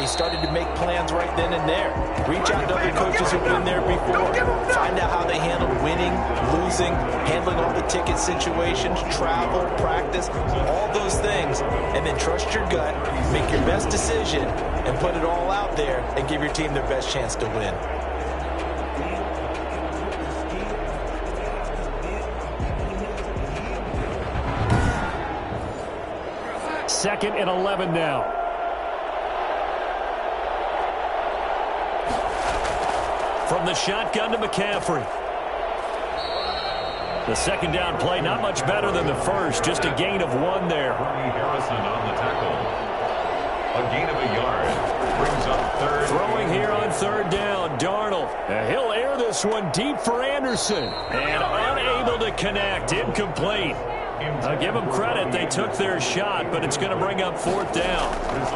he started to make plans right then and there. Reach out to other coaches who've been there before. Find out how they handle winning, losing, handling all the ticket situations, travel, practice, all those things. And then trust your gut, make your best decision, and put it all out there and give your team their best chance to win. Second and 11 now. From the shotgun to McCaffrey. The second down play, not much better than the first. Just a gain of 1 there. Harrison on the tackle. A gain of a yard. Brings up third. Throwing here on third down. Darnold. He'll air this one deep for Anderson. And unable to connect. Incomplete. I'll give them credit. They took their shot, but it's going to bring up fourth down.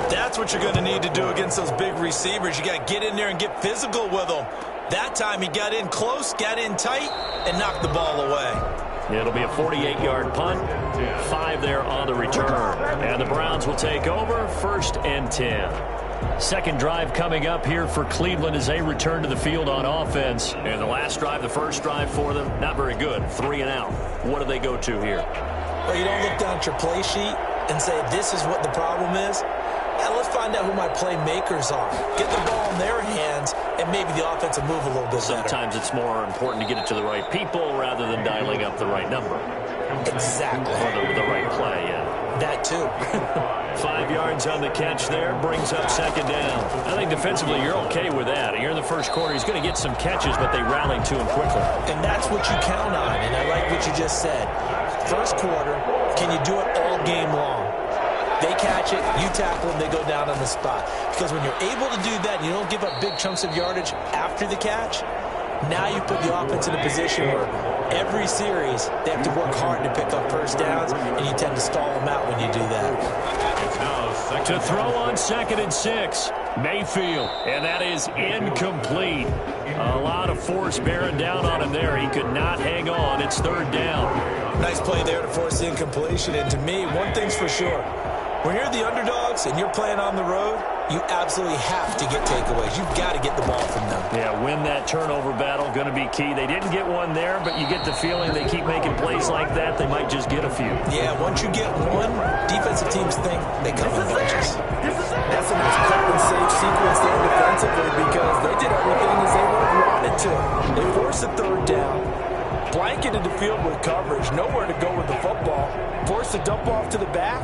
That's what you're going to need to do against those big receivers. You got to get in there and get physical with them. That time he got in close, got in tight, and knocked the ball away. It'll be a 48-yard punt. 5 there on the return. And the Browns will take over, 1st and 10. Second drive coming up here for Cleveland as they return to the field on offense. And the last drive, the first drive for them, not very good. 3 and out. What do they go to here? Well, you don't look down at your play sheet and say, this is what the problem is. Now let's find out who my playmakers are. Get the ball in their hands, and maybe the offense will move a little bit better. Sometimes it's more important to get it to the right people rather than dialing up the right number. Exactly. Or the right play, yeah. That too. 5 yards on the catch there, brings up second down. I think defensively you're okay with that. Here in the first quarter, he's going to get some catches, but they rallied to him quickly. And that's what you count on, and I like what you just said. First quarter, can you do it all game long? They catch it, you tackle them, they go down on the spot. Because when you're able to do that, you don't give up big chunks of yardage after the catch, now you put the offense in a position where every series they have to work hard to pick up first downs, and you tend to stall them out when you do that. To throw on 2nd and 6, Mayfield, and that is incomplete. A lot of force bearing down on him there. He could not hang on. It's 3rd down. Nice play there to force the incompletion, and to me, one thing's for sure. When you're the underdogs and you're playing on the road, you absolutely have to get takeaways. You've got to get the ball from them. Yeah, win that turnover battle, going to be key. They didn't get one there, but you get the feeling they keep making plays like that, they might just get a few. Yeah, once you get one, defensive teams think they come in bunches. That's a nice cut and save sequence there defensively because they did everything as they would have wanted to. They forced the 3rd down, blanketed the field with coverage, nowhere to go with the football, forced the dump off to the back.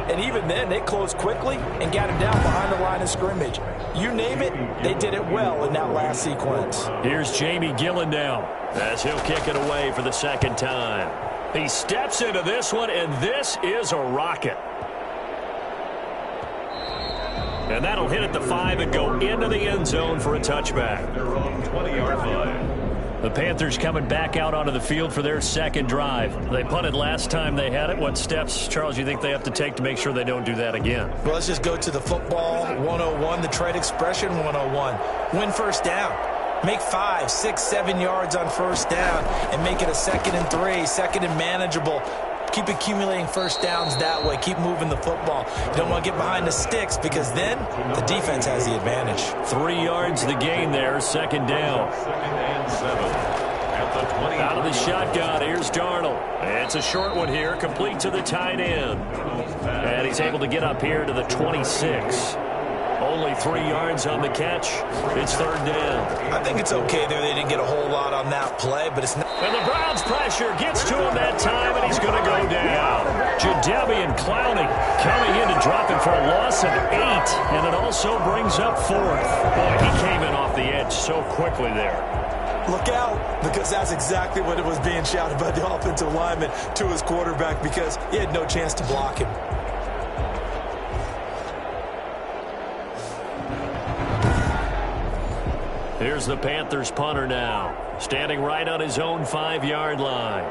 And even then, they closed quickly and got him down behind the line of scrimmage. You name it, they did it well in that last sequence. Here's Jamie Gillen now as he'll kick it away for the 2nd time. He steps into this one, and this is a rocket. And that'll hit at the 5 and go into the end zone for a touchback. They're on 20-yard line. The Panthers coming back out onto the field for their second drive. They punted last time they had it. What steps, Charles, you think they have to take to make sure they don't do that again? Well, let's just go to the football 101, the trade expression 101. Win first down. Make 5, 6, 7 yards on first down and make it a 2nd and 3, 2nd and manageable. Keep accumulating first downs that way. Keep moving the football. You don't want to get behind the sticks because then the defense has the advantage. 3 yards the gain there, 2nd down. 2nd and 7. At the 20. Out of the shotgun, here's Darnold. It's a short one here, complete to the tight end. And he's able to get up here to the 26. Only 3 yards on the catch. It's 3rd down. I think it's okay there. They didn't get a whole lot on that play, but it's not. And the Browns pressure gets to him that time, and he's going to go down. Jadeveon Clowney coming in to drop him for a loss of 8, and it also brings up 4th. Boy, he came in off the edge so quickly there. Look out, because that's exactly what it was being shouted by the offensive lineman to his quarterback because he had no chance to block him. Here's the Panthers punter now, standing right on his own 5-yard line.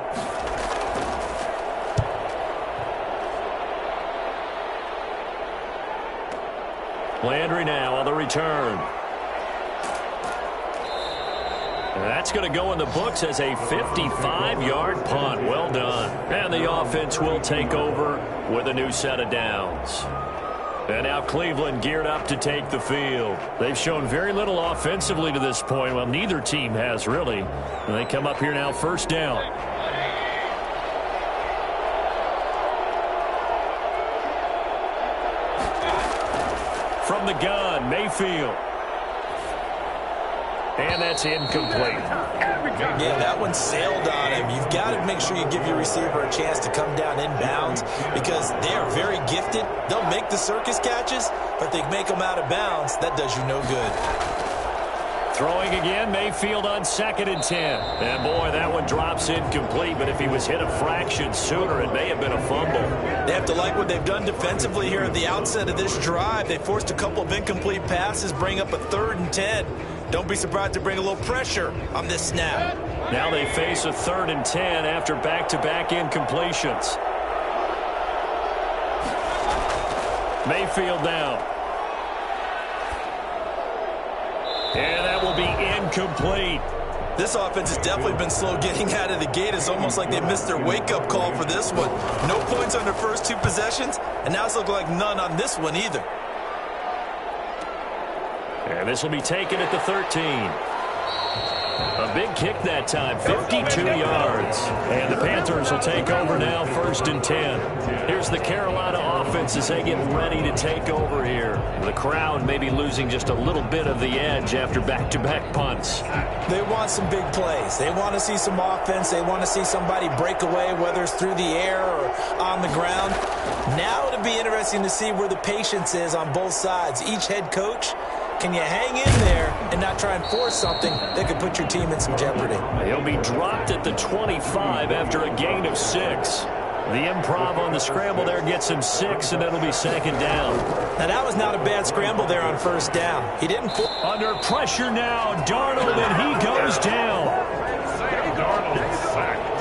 Landry now on the return. And that's going to go in the books as a 55-yard punt. Well done. And the offense will take over with a new set of downs. And now Cleveland geared up to take the field. They've shown very little offensively to this point. Well, neither team has, really. And they come up here now, first down. From the gun, Mayfield. And that's incomplete. Yeah, that one sailed on him. You've got to make sure you give your receiver a chance to come down inbounds because they are very gifted. They'll make the circus catches, but they make them out of bounds. That does you no good. Throwing again, Mayfield on 2nd and 10. And boy, that one drops incomplete, but if he was hit a fraction sooner, it may have been a fumble. They have to like what they've done defensively here at the outset of this drive. They forced a couple of incomplete passes, bring up a 3rd and 10. Don't be surprised to bring a little pressure on this snap. Now they face a 3rd and 10 after back-to-back incompletions. Mayfield down. And that will be incomplete. This offense has definitely been slow getting out of the gate. It's almost like they missed their wake-up call for this one. No points on their first 2 possessions, and now it's looking like none on this one either. And this will be taken at the 13. A big kick that time, 52 yards. And the Panthers will take over now, 1st and 10. Here's the Carolina offense as they get ready to take over here. The crowd may be losing just a little bit of the edge after back-to-back punts. They want some big plays. They want to see some offense. They want to see somebody break away, whether it's through the air or on the ground. Now it'll be interesting to see where the patience is on both sides. Each head coach, can you hang in there and not try and force something that could put your team in some jeopardy? He'll be dropped at the 25 after a gain of 6. The improv on the scramble there gets him 6, and it'll be 2nd down. Now, that was not a bad scramble there on 1st down. He didn't... Under pressure now, Darnold, and he goes down. Darnold sacked.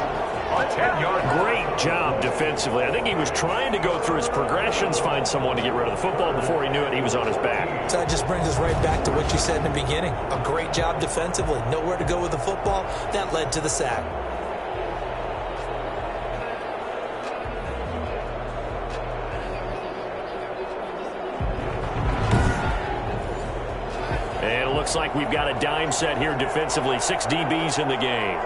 A 10-yard. Great job defensively. I think he was trying to go through his progressions, find someone to get rid of the football. Before he knew it, he was on his back. So that just brings us right back to what you said in the beginning. A great job defensively. Nowhere to go with the football. That led to the sack. And it looks like we've got a dime set here defensively. 6 DBs in the game.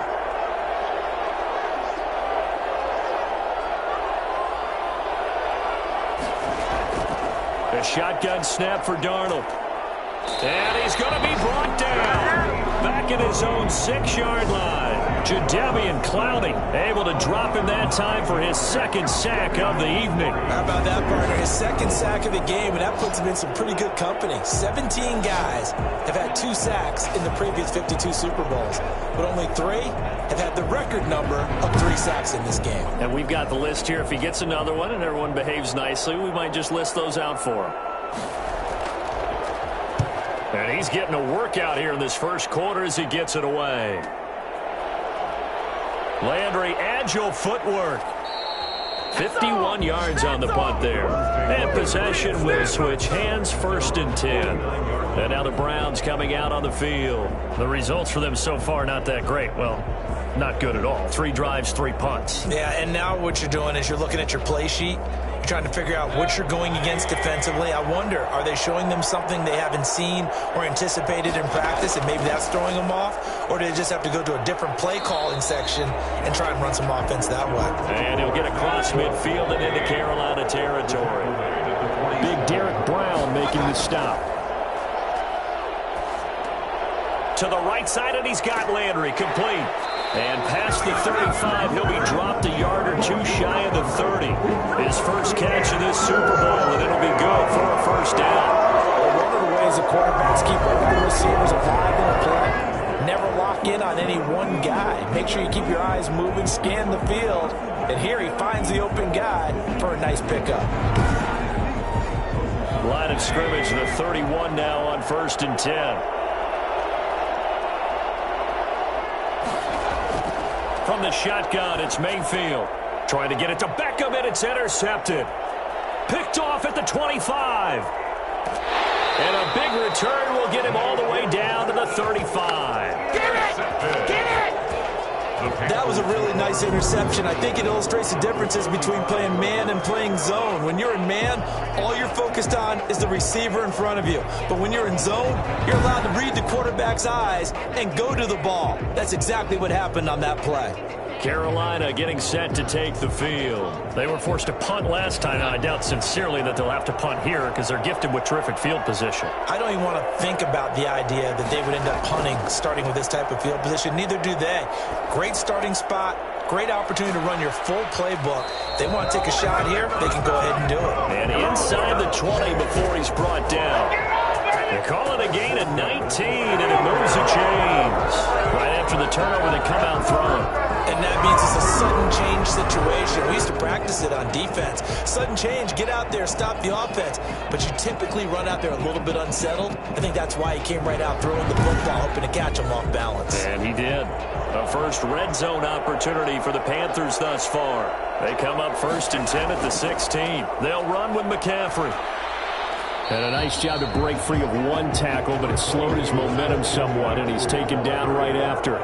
A shotgun snap for Darnold. And he's going to be brought down. Back at his own 6-yard line. Jadeveon Clowney able to drop him that time for his 2nd sack of the evening. How about that, partner? His 2nd sack of the game, and that puts him in some pretty good company. 17 guys have had 2 sacks in the previous 52 Super Bowls, but only 3 have had the record number of 3 sacks in this game. And we've got the list here. If he gets another one and everyone behaves nicely, we might just list those out for him. And he's getting a workout here in this first quarter as he gets it away. Landry, agile footwork. 51 yards on the punt there. And possession will switch hands, 1st and 10. And now the Browns coming out on the field. The results for them so far not that great. Well, not good at all. 3 drives, 3 punts. Yeah, and now what you're doing is you're looking at your play sheet. You're trying to figure out what you're going against defensively. I wonder, are they showing them something they haven't seen or anticipated in practice, and maybe that's throwing them off? Or do they just have to go to a different play calling section and try and run some offense that way? And he'll get across midfield and into Carolina territory. Big Derek Brown making the stop. To the right side, and he's got Landry complete. And past the 35, he'll be dropped a yard or 2 shy of the 30. His first catch of this Super Bowl, and it'll be good for a 1st down. Well, one of the ways the quarterbacks keep their wide receivers alive in the play, never lock in on any one guy. Make sure you keep your eyes moving, scan the field, and here he finds the open guy for a nice pickup. Line of scrimmage, the 31 now on 1st and 10. From the shotgun, it's Mayfield. Trying to get it to Beckham, and it's intercepted. Picked off at the 25. And a big return will get him all the way down to the 35. Get it! Get it! That was a really nice interception. I think it illustrates the differences between playing man and playing zone. When you're in man, all you're focused on is the receiver in front of you. But when you're in zone, you're allowed to read the quarterback's eyes and go to the ball. That's exactly what happened on that play. Carolina getting set to take the field. They were forced to punt last time, and I doubt sincerely that they'll have to punt here because they're gifted with terrific field position. I don't even want to think about the idea that they would end up punting starting with this type of field position. Neither do they. Great starting spot, great opportunity to run your full playbook. They want to take a shot here, they can go ahead and do it. And inside the 20 before he's brought down. They call it a gain of 19, and it moves the chains. Right after the turnover, they come out throwing. And that means it's a sudden change situation. We used to practice it on defense. Sudden change, get out there, stop the offense. But you typically run out there a little bit unsettled. I think that's why he came right out throwing the football, hoping to catch him off balance. And he did. A first red zone opportunity for the Panthers thus far. They come up 1st and 10 at the 16. They'll run with McCaffrey. And a nice job to break free of one tackle, but it slowed his momentum somewhat, and he's taken down right after.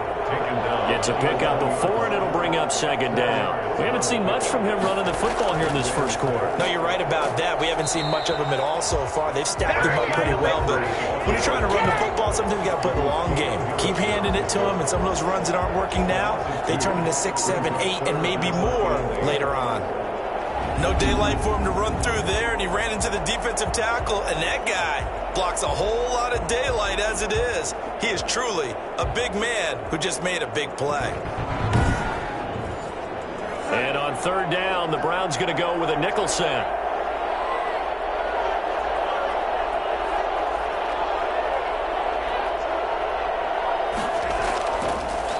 Gets a pickup of 4, and it'll bring up 2nd down. We haven't seen much from him running the football here in this first quarter. No, you're right about that. We haven't seen much of him at all so far. They've stacked him up pretty well, but when you're trying to run the football, sometimes you got to play the long game. Keep handing it to him, and some of those runs that aren't working now, they turn into 6, 7, 8, and maybe more later on. No daylight for him to run through there, and he ran into the defensive tackle, and that guy blocks a whole lot of daylight as it is. He is truly a big man who just made a big play. And on 3rd down, the Browns going to go with a nickel set.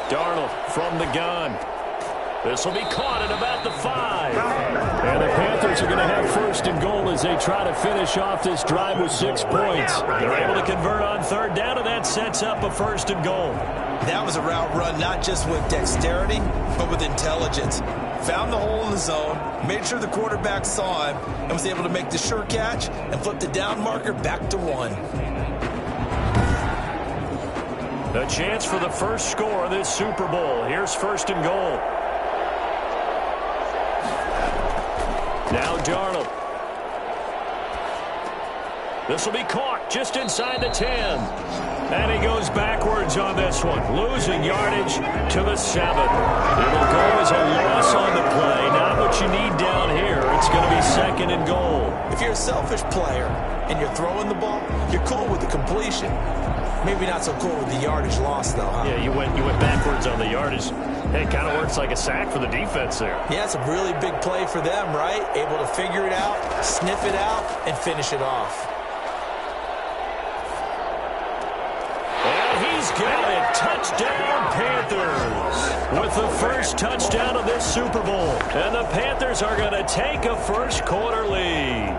Darnold from the gun. This will be caught at about the 5. And the Panthers are going to have 1st and goal as they try to finish off this drive with 6 points. They're able to convert on 3rd down, and that sets up a 1st and goal. That was a route run not just with dexterity, but with intelligence. Found the hole in the zone, made sure the quarterback saw him, and was able to make the sure catch and flip the down marker back to 1. A chance for the first score of this Super Bowl. Here's 1st and goal. Now Darnold. This will be caught just inside the 10. And he goes backwards on this one, losing yardage to the 7. It'll go as a loss on the play. Not what you need down here. It's going to be 2nd and goal. If you're a selfish player and you're throwing the ball, you're cool with the completion. Maybe not so cool with the yardage loss, though, huh? Yeah, you went backwards on the yardage. Hey, it kind of works like a sack for the defense there. Yeah, it's a really big play for them, right? Able to figure it out, sniff it out, and finish it off. And he's got it. Touchdown, Panthers. With the first touchdown of this Super Bowl. And the Panthers are going to take a first quarter lead.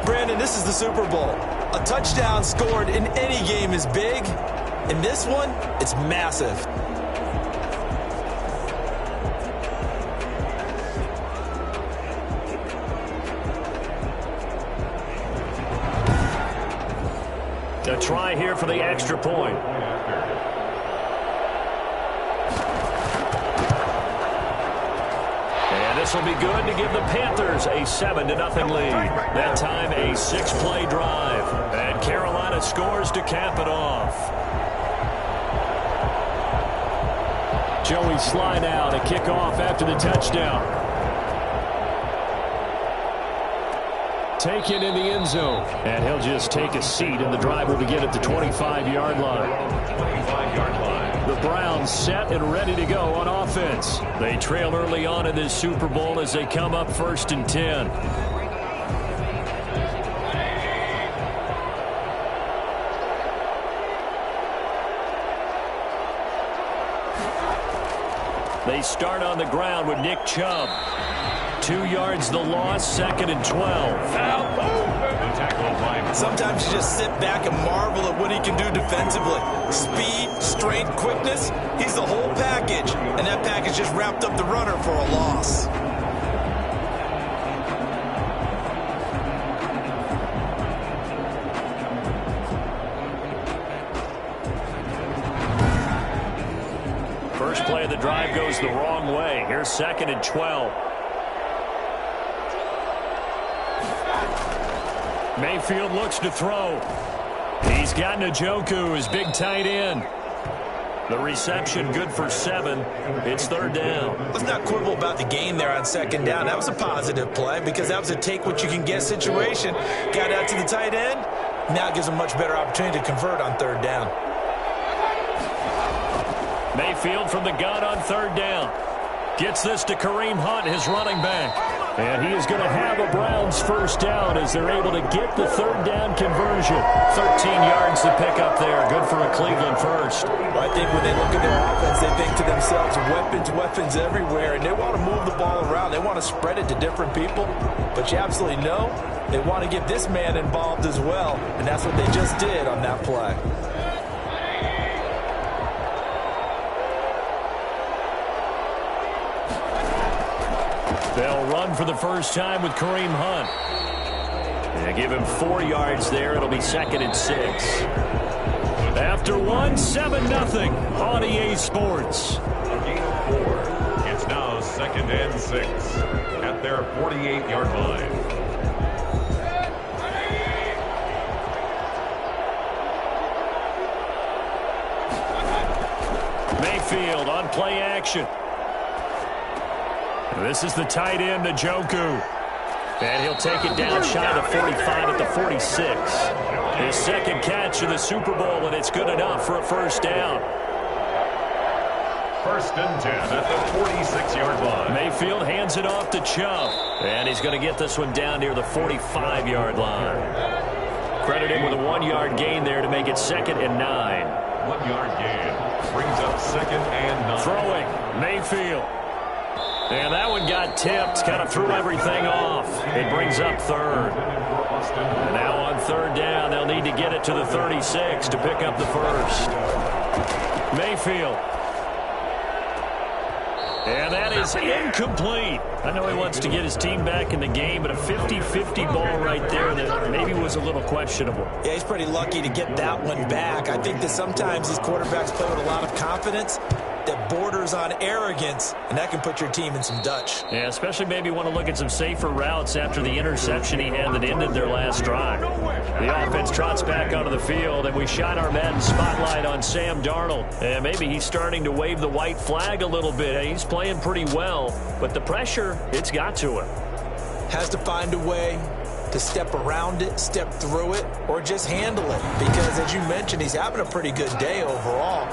Brandon, this is the Super Bowl. A touchdown scored in any game is big. In this one, it's massive. A try here for the extra point. And this will be good to give the Panthers a 7-0 lead. That time a 6-play drive. And Carolina scores to cap it off. Joey slide out, a kickoff after the touchdown. Taken in the end zone. And he'll just take a seat, and the drive will begin at the 25-yard line. 25-yard line. The Browns set and ready to go on offense. They trail early on in this Super Bowl as they come up 1st and 10. They start on the ground with Nick Chubb. 2 yards the loss, 2nd and 12. Sometimes you just sit back and marvel at what he can do defensively. Speed, strength, quickness, he's the whole package. And that package just wrapped up the runner for a loss. First play play, the drive goes the wrong way. Here's 2nd and 12. Mayfield looks to throw. He's got Njoku, his big tight end. The reception good for 7. It's 3rd down. Let's not quibble about the gain there on 2nd down. That was a positive play because that was a take-what-you-can-get situation. Got out to the tight end. Now it gives a much better opportunity to convert on 3rd down. Mayfield from the gun on 3rd down. Gets this to Kareem Hunt, his running back. And he is going to have a Browns 1st down as they're able to get the 3rd down conversion. 13 yards to pick up there. Good for a Cleveland first. Well, I think when they look at their offense, they think to themselves, weapons everywhere, and they want to move the ball around. They want to spread it to different people. But you absolutely know they want to get this man involved as well, and that's what they just did on that play. They'll run for the first time with Kareem Hunt. They give him 4 yards there. It'll be 2nd and 6. After 1, 7-0 on EA Sports. A gain of 4. It's now 2nd and 6 at their 48-yard line. Mayfield on play action. This is the tight end, Njoku. And he'll take it down shy of the 45 at the 46. His 2nd catch of the Super Bowl, and it's good enough for a 1st down. 1st and 10 at the 46-yard line. Mayfield hands it off to Chubb. And he's going to get this one down near the 45-yard line. Credit him with a 1-yard gain there to make it 2nd and 9. 1-yard gain brings up 2nd and 9. Throwing, Mayfield. And that one got tipped, kind of threw everything off. It brings up 3rd. And now on 3rd down, they'll need to get it to the 36 to pick up the 1st. Mayfield. And that is incomplete. I know he wants to get his team back in the game, but a 50-50 ball right there that maybe was a little questionable. Yeah, he's pretty lucky to get that one back. I think that sometimes these quarterbacks play with a lot of confidence that borders on arrogance, and that can put your team in some Dutch. Yeah, especially maybe want to look at some safer routes after the interception he had that ended their last drive. The offense trots back onto the field, and we shine our Madden spotlight on Sam Darnold. And maybe he's starting to wave the white flag a little bit. He's playing pretty well, but the pressure, it's got to him. Has to find a way to step around it, step through it, or just handle it. Because, as you mentioned, he's having a pretty good day overall.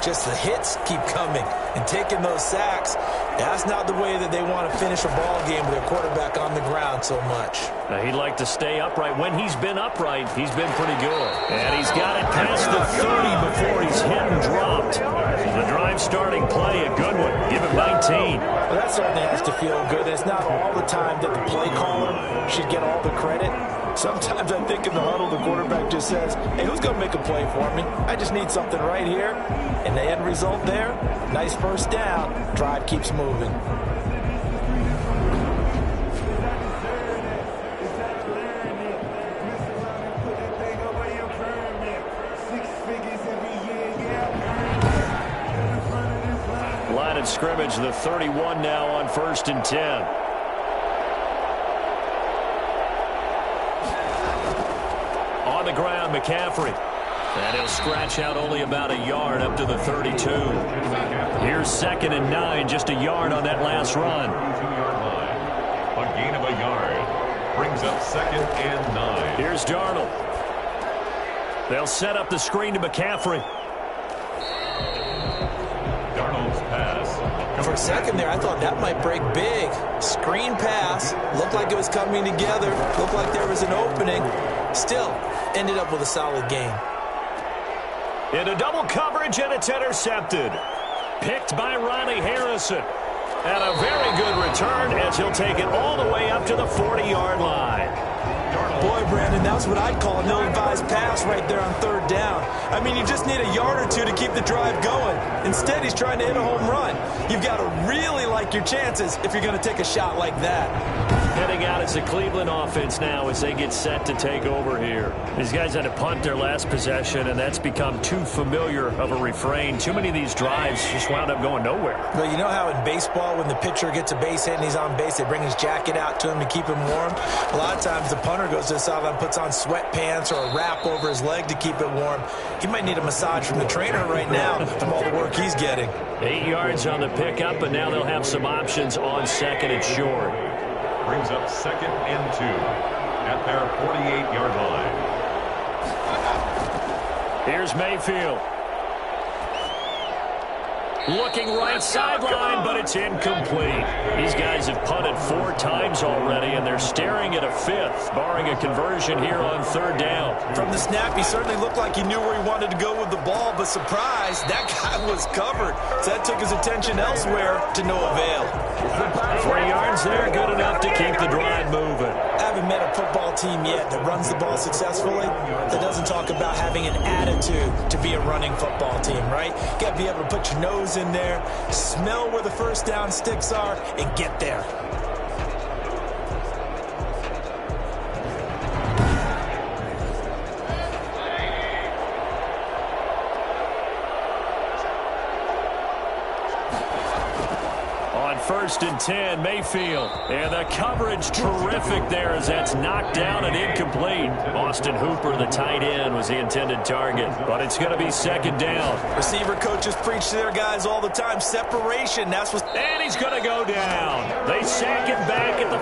Just the hits keep coming and taking those sacks. That's not the way that they want to finish a ball game with their quarterback on the ground so much. Now, he'd like to stay upright. When he's been upright, he's been pretty good. And he's got it past the 30 before he's hit and dropped. The drive starting play, a good one. Give him 19. Well, that certainly has to feel good. It's not all the time that the play caller should get all the credit. Sometimes I think in the huddle, the quarterback just says, hey, who's going to make a play for me? I just need something right here. And the end result there, nice 1st down. Drive keeps moving. Line of scrimmage, the 31 now on 1st and 10. On the ground, McCaffrey. And he'll scratch out only about a yard up to the 32. Here's 2nd and 9, just a yard on that last run. 2-yard line. A gain of a yard brings up 2nd and 9. Here's Darnold. They'll set up the screen to McCaffrey. Darnold's pass. For a second there, I thought that might break big. Screen pass. Looked like it was coming together. Looked like there was an opening. Still, ended up with a solid game. Into double coverage, and it's intercepted. Picked by Ronnie Harrison. And a very good return as he'll take it all the way up to the 40-yard line. Darnold Boy, Brandon, that's what I'd call an ill-advised pass right there on third down. I mean, you just need a yard or two to keep the drive going. Instead, he's trying to hit a home run. You've got to really like your chances if you're going to take a shot like that. Heading out as the Cleveland offense now as they get set to take over here. These guys had to punt their last possession, and that's become too familiar of a refrain. Too many of these drives just wound up going nowhere. Well, you know how in baseball, when the pitcher gets a base hit and he's on base, they bring his jacket out to him to keep him warm? A lot of times the punter goes to the sideline, puts on sweatpants or a wrap over his leg to keep it warm. He might need a massage from the trainer right now from all the work he's getting. 8 yards on the pickup, but now they'll have some options on second and short. Brings up 2nd and 2 at their 48-yard line. Here's Mayfield. Looking right sideline, but it's incomplete. These guys have punted 4 times already, and they're staring at a 5th, barring a conversion here on third down. From the snap, he certainly looked like he knew where he wanted to go with the ball, but surprise, that guy was covered. So that took his attention elsewhere to no avail. 3 yards there, good enough to keep the drive moving. I haven't met a football team yet that runs the ball successfully that doesn't talk about having an attitude to be a running football team, right? You got to be able to put your nose in there, smell where the first down sticks are, and get there. First and 10, Mayfield. And the coverage terrific there as that's knocked down and incomplete. Austin Hooper, the tight end, was the intended target. But it's going to be second down. Receiver coaches preach to their guys all the time. Separation, that's what... And he's going to go down. They sack him back at the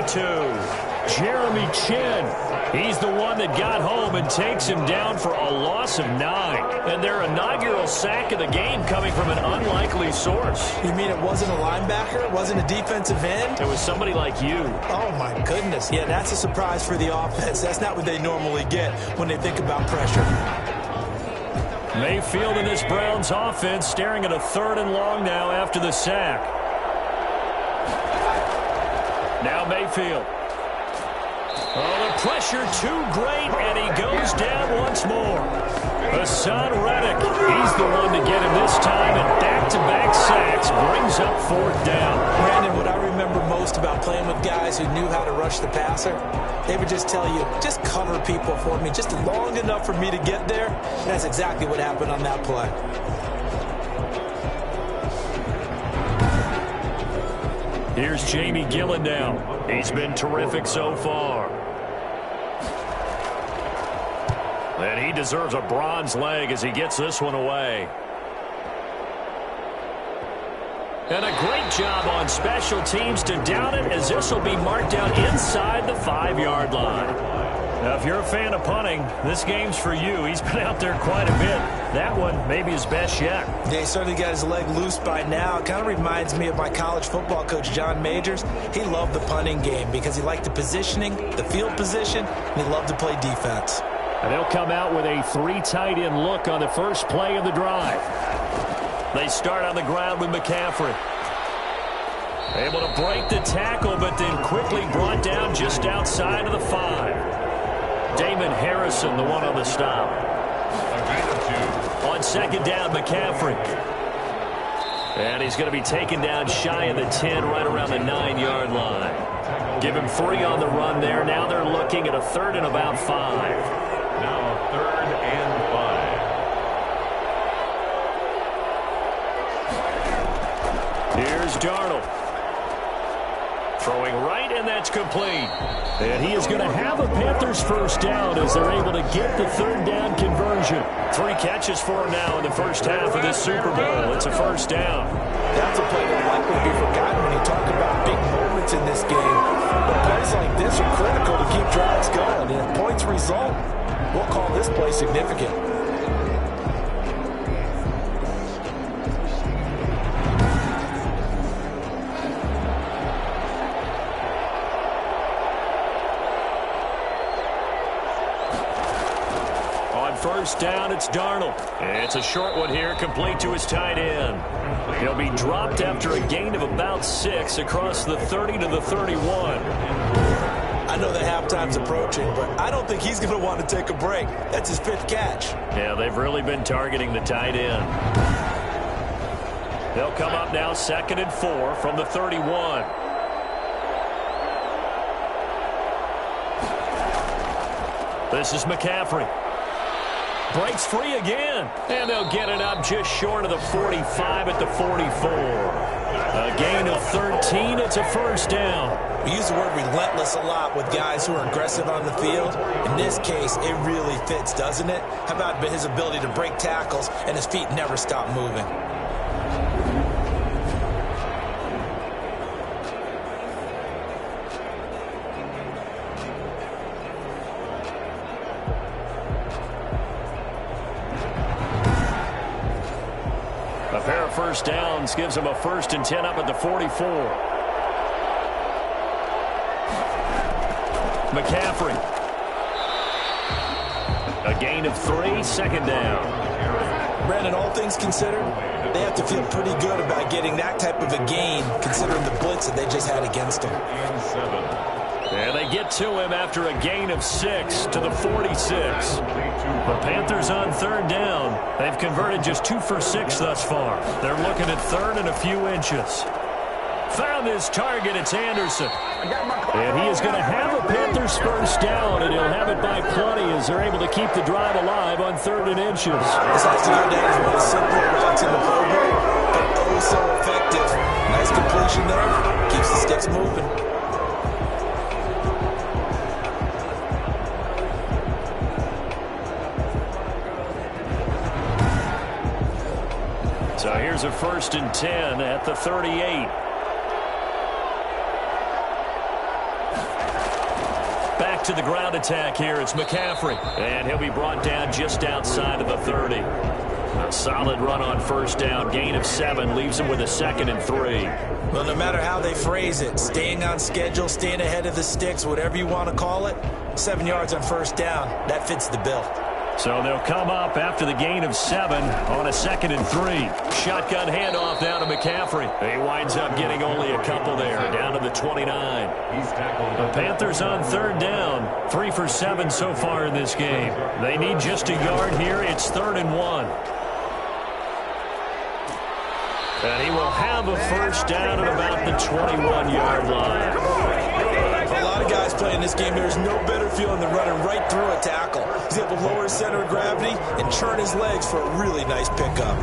42. Jeremy Chinn, he's the one that got home and takes him down for a loss of 9. And their inaugural sack of the game coming from an unlikely source. You mean it wasn't a linebacker? It wasn't a defensive end? It was somebody like you. Oh, my goodness. Yeah, that's a surprise for the offense. That's not what they normally get when they think about pressure. Mayfield and this Browns offense staring at a 3rd and long now after the sack. Now Mayfield. Oh, the pressure too great, and he goes down once more. Hassan Reddick, he's the one to get him this time, and back-to-back sacks brings up 4th down. Brandon, what I remember most about playing with guys who knew how to rush the passer, they would just tell you, just cover people for me, just long enough for me to get there. And that's exactly what happened on that play. Here's Jamie Gillen now. He's been terrific so far. And he deserves a bronze leg as he gets this one away. And a great job on special teams to down it, as this will be marked out inside the 5-yard line. Now, if you're a fan of punting, this game's for you. He's been out there quite a bit. That one maybe his best yet. Yeah, he certainly got his leg loose by now. It kind of reminds me of my college football coach, John Majors. He loved the punting game because he liked the positioning, the field position, and he loved to play defense. And they'll come out with a 3 tight end look on the first play of the drive. They start on the ground with McCaffrey. Able to break the tackle, but then quickly brought down just outside of the 5. Damon Harrison, the one on the stop. On second down, McCaffrey. And he's going to be taken down shy of the 10, right around the 9-yard line. Give him 3 on the run there. Now they're looking at a 3rd and about 5. Now 3rd and 5. Here's Darnold. Throwing right, and that's complete. And he is going to have a Panthers first down as they're able to get the 3rd down conversion. 3 catches for him now in the first half of this Super Bowl. It's a first down. That's a play that likely to be forgotten when you talk about big moments in this game. But plays like this are critical to keep drives going. And if points result, we'll call this play significant. First down, it's Darnold. It's a short one here, complete to his tight end. He'll be dropped after a gain of about 6 across the 30 to the 31. I I know that halftime's approaching, but I don't think he's going to want to take a break. That's his 5th catch. Yeah, they've really been targeting the tight end. They'll come up now 2nd and 4 from the 31. This is McCaffrey. Breaks free again. And they'll get it up just short of the 45 at the 44. A gain of 13. It's a first down. We use the word relentless a lot with guys who are aggressive on the field. In this case, it really fits, doesn't it? How about his ability to break tackles and his feet never stop moving? A pair of first downs gives him a 1st and 10 up at the 44. McCaffrey. A gain of 3, 2nd down. Brandon, all things considered, they have to feel pretty good about getting that type of a gain considering the blitz that they just had against them. And they get to him after a gain of 6 to the 46. The Panthers on 3rd down. They've converted just 2 for 6 thus far. They're looking at 3rd and a few inches. Found his target. It's Anderson. And he is going to have a Panthers first down, and he'll have it by plenty as they're able to keep the drive alive on 3rd and inches. This has to go down as one of the simpler routes in the program, but oh so effective. Nice completion there. Keeps the sticks moving. So here's a 1st and 10 at the 38. Back to the ground attack here. It's McCaffrey. And he'll be brought down just outside of the 30. A solid run on 1st down. Gain of 7 leaves him with a 2nd and 3. Well, no matter how they phrase it, staying on schedule, staying ahead of the sticks, whatever you want to call it, 7 yards on 1st down, that fits the bill. So they'll come up after the gain of 7 on a 2nd and 3. Shotgun handoff now to McCaffrey. He winds up getting only a couple there, down to the 29. The Panthers on 3rd down, 3 for 7 so far in this game. They need just a yard here. It's 3rd and 1. And he will have a first down at about the 21-yard line. A lot of guys playing this game, there's no better feeling than running right through a tackle. He's able to lower his center of gravity and churn his legs for a really nice pickup.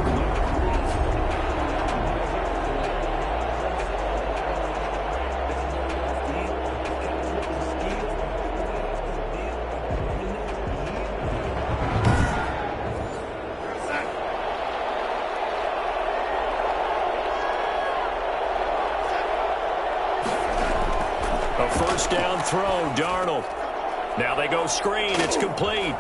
Throw, Darnold. Now they go screen. It's complete.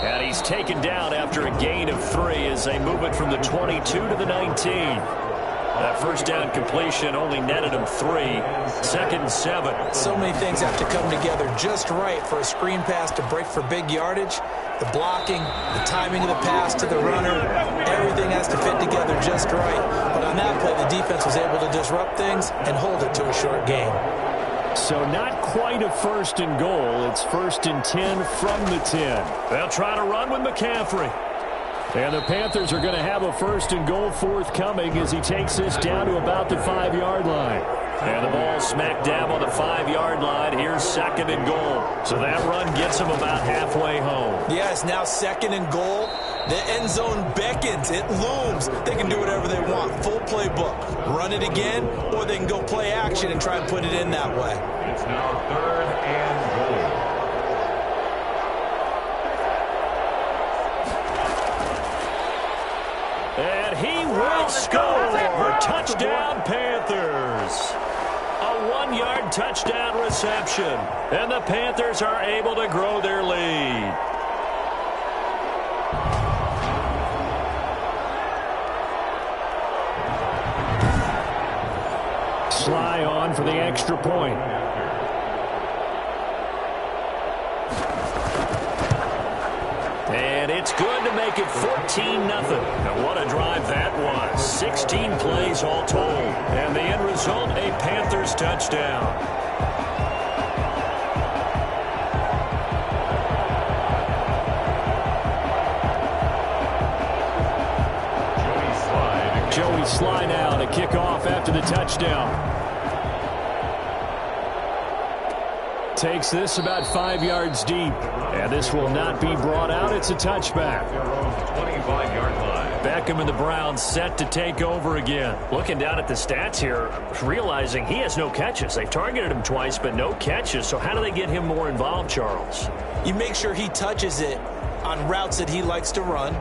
And he's taken down after a gain of 3 as they move it from the 22 to the 19. That first down completion only netted him 3. 2nd and 7. So many things have to come together just right for a screen pass to break for big yardage. The blocking, the timing of the pass to the runner, everything has to fit together just right. But on that play, the defense was able to disrupt things and hold it to a short gain. So not quite a 1st and goal. It's 1st and 10 from the 10. They'll try to run with McCaffrey. And the Panthers are going to have a 1st and goal forthcoming as he takes this down to about the 5-yard line. And the ball smack dab on the 5-yard line. Here's 2nd and goal. So that run gets him about halfway home. Yeah, it's now 2nd and goal. The end zone beckons. It looms. They can do whatever they want. Full playbook. Run it again, or they can go play action and try and put it in that way. It's now 3rd and goal. And he will score. Touchdown, Panthers. A 1-yard touchdown reception. And the Panthers are able to grow their lead. Sly on for the extra point. And it's good to make it 14-0. And what a drive that was. 16 plays all told. And the end result, a Panthers touchdown. Joey Sly now to kick off after the touchdown. Takes this about 5 yards deep. And this will not be brought out. It's a touchback. 25-yard line. Beckham and the Browns set to take over again. Looking down at the stats here, realizing he has no catches. They've targeted him twice, but no catches. So how do they get him more involved, Charles? You make sure he touches it on routes that he likes to run,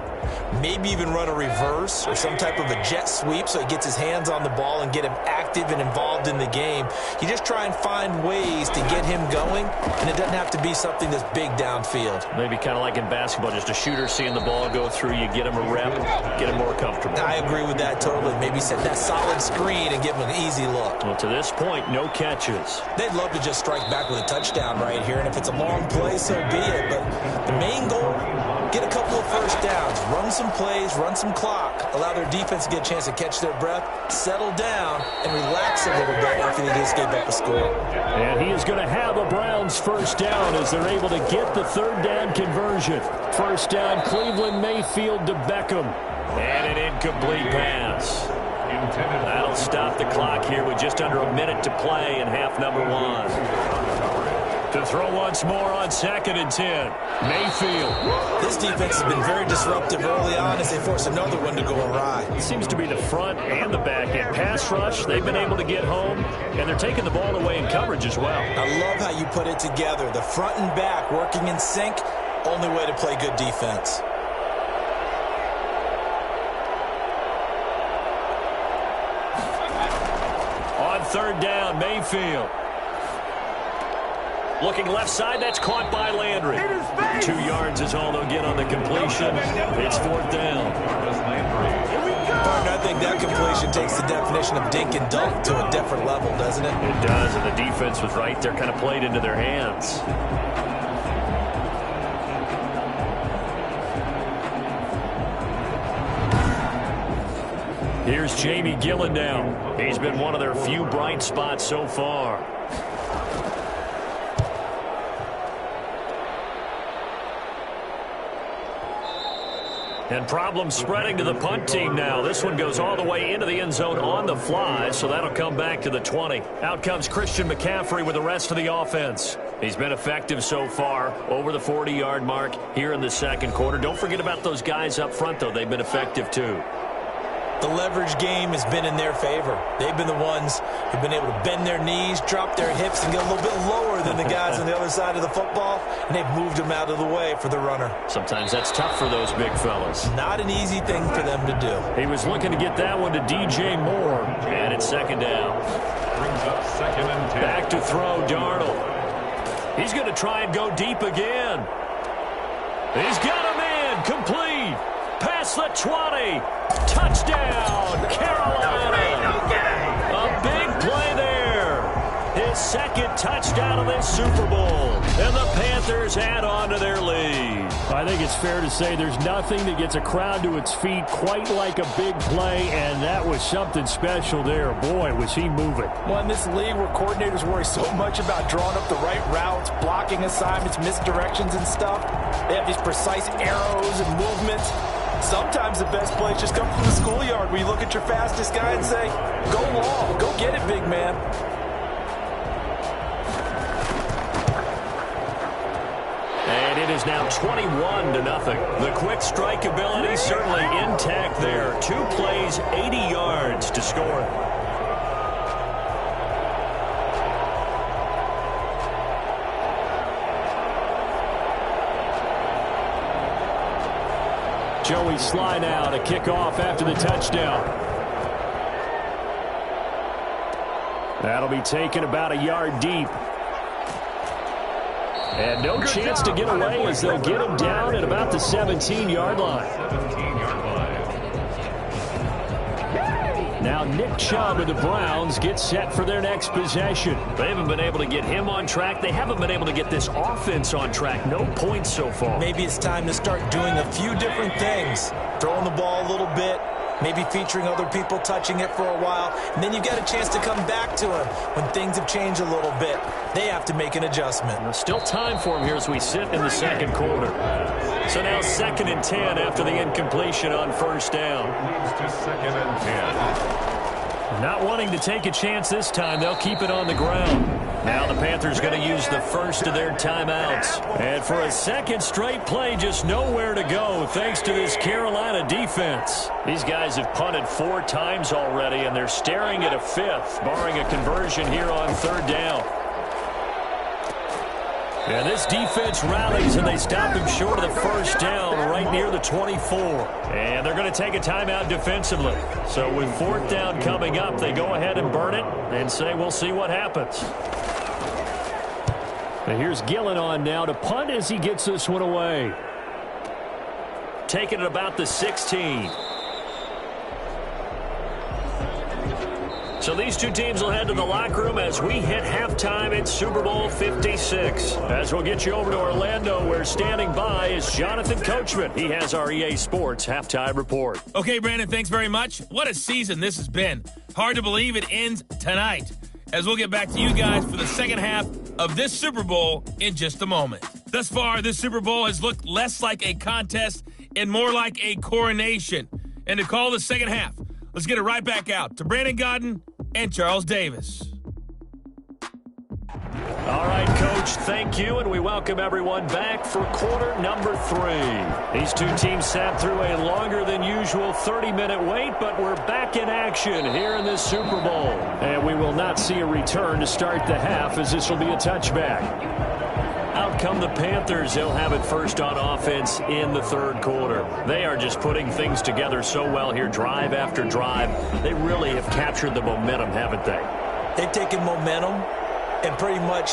maybe even run a reverse or some type of a jet sweep so he gets his hands on the ball and get him active and involved in the game. You just try and find ways to get him going, and it doesn't have to be something that's big downfield. Maybe kind of like in basketball, just a shooter seeing the ball go through, you get him a rep, get him more comfortable. I agree with that totally. Maybe set that solid screen and give him an easy look. Well, to this point, no catches. They'd love to just strike back with a touchdown right here, and if it's a long play, so be it. But the main goal, get a couple of first downs, run some plays, run some clock, allow their defense to get a chance to catch their breath, settle down, and relax a little bit after they just gave up a score. And he is going to have a Browns first down as they're able to get the third down conversion. First down, Cleveland, Mayfield to Beckham. And an incomplete pass. That'll stop the clock here with just under a minute to play in half number one. To throw once more on 2nd and 10. Mayfield. This defense has been very disruptive early on as they force another one to go awry. It seems to be the front and the back end. Pass rush, they've been able to get home, and they're taking the ball away in coverage as well. I love how you put it together. The front and back working in sync, only way to play good defense. On third down, Mayfield. Looking left side, that's caught by Landry. 2 yards is all they'll get on the completion. It's fourth down. Partner, I think that completion takes the definition of dink and dunk to a different level, doesn't it? It does, and the defense was right there, kind of played into their hands. Here's Jamie Gillen now. He's been one of their few bright spots so far. And problems spreading to the punt team now. This one goes all the way into the end zone on the fly, so that'll come back to the 20. Out comes Christian McCaffrey with the rest of the offense. He's been effective so far, over the 40-yard mark here in the second quarter. Don't forget about those guys up front, though. They've been effective, too. The leverage game has been in their favor. They've been the ones who've been able to bend their knees, drop their hips, and get a little bit lower than the guys on the other side of the football, and they've moved them out of the way for the runner. Sometimes that's tough for those big fellas. Not an easy thing for them to do. He was looking to get that one to DJ Moore, and it's second down. Brings up 2nd and 10. Back to throw, Darnold. He's going to try and go deep again. He's got a man, complete. Past the 20. Touchdown, Carolina. A big play there. His second touchdown of this Super Bowl. And the Panthers add on to their lead. I think it's fair to say there's nothing that gets a crowd to its feet quite like a big play, and that was something special there. Boy, was he moving. Well, in this league where coordinators worry so much about drawing up the right routes, blocking assignments, misdirections and stuff, they have these precise arrows and movements. Sometimes the best plays just come from the schoolyard where you look at your fastest guy and say, go long, go get it, big man. And it is now 21-0. The quick strike ability certainly intact there. 2 plays, 80 yards to score. Joey Sly now to kick off after the touchdown. That'll be taken about a yard deep. And no chance to get away as they'll get him down at about the 17-yard line. 17-yard line. Now Nick Chubb of the Browns gets set for their next possession. They haven't been able to get him on track. They haven't been able to get this offense on track. No points so far. Maybe it's time to start doing a few different things. Throwing the ball a little bit, maybe featuring other people touching it for a while, and then you get a chance to come back to him when things have changed a little bit. They have to make an adjustment. There's still time for him here as we sit in the second quarter. So now 2nd and 10 after the incompletion on first down. Leads to 2nd and 10. Not wanting to take a chance this time, they'll keep it on the ground. Now the Panthers going to use the first of their timeouts. And for a second straight play, just nowhere to go thanks to this Carolina defense. These guys have punted 4 times already, and they're staring at a 5th, barring a conversion here on 3rd down. And this defense rallies, and they stop him short of the first down right near the 24. And they're going to take a timeout defensively. So with 4th down coming up, they go ahead and burn it and say we'll see what happens. And here's Gillen on now to punt as he gets this one away. Taking it about the 16. So these two teams will head to the locker room as we hit halftime in Super Bowl 56. As we'll get you over to Orlando, where standing by is Jonathan Coachman. He has our EA Sports halftime report. Okay, Brandon, thanks very much. What a season this has been. Hard to believe it ends tonight, as we'll get back to you guys for the second half of this Super Bowl in just a moment. Thus far, this Super Bowl has looked less like a contest and more like a coronation. And to call the second half, let's get it right back out to Brandon Gaudin and Charles Davis. All right, Coach, thank you, and we welcome everyone back for quarter number 3. These two teams sat through a longer than usual 30-minute wait, but we're back in action here in this Super Bowl. And we will not see a return to start the half, as this will be a touchback. Out come the Panthers. They'll have it first on offense in the 3rd quarter. They are just putting things together so well here, drive after drive. They really have captured the momentum, haven't they? They've taken momentum and pretty much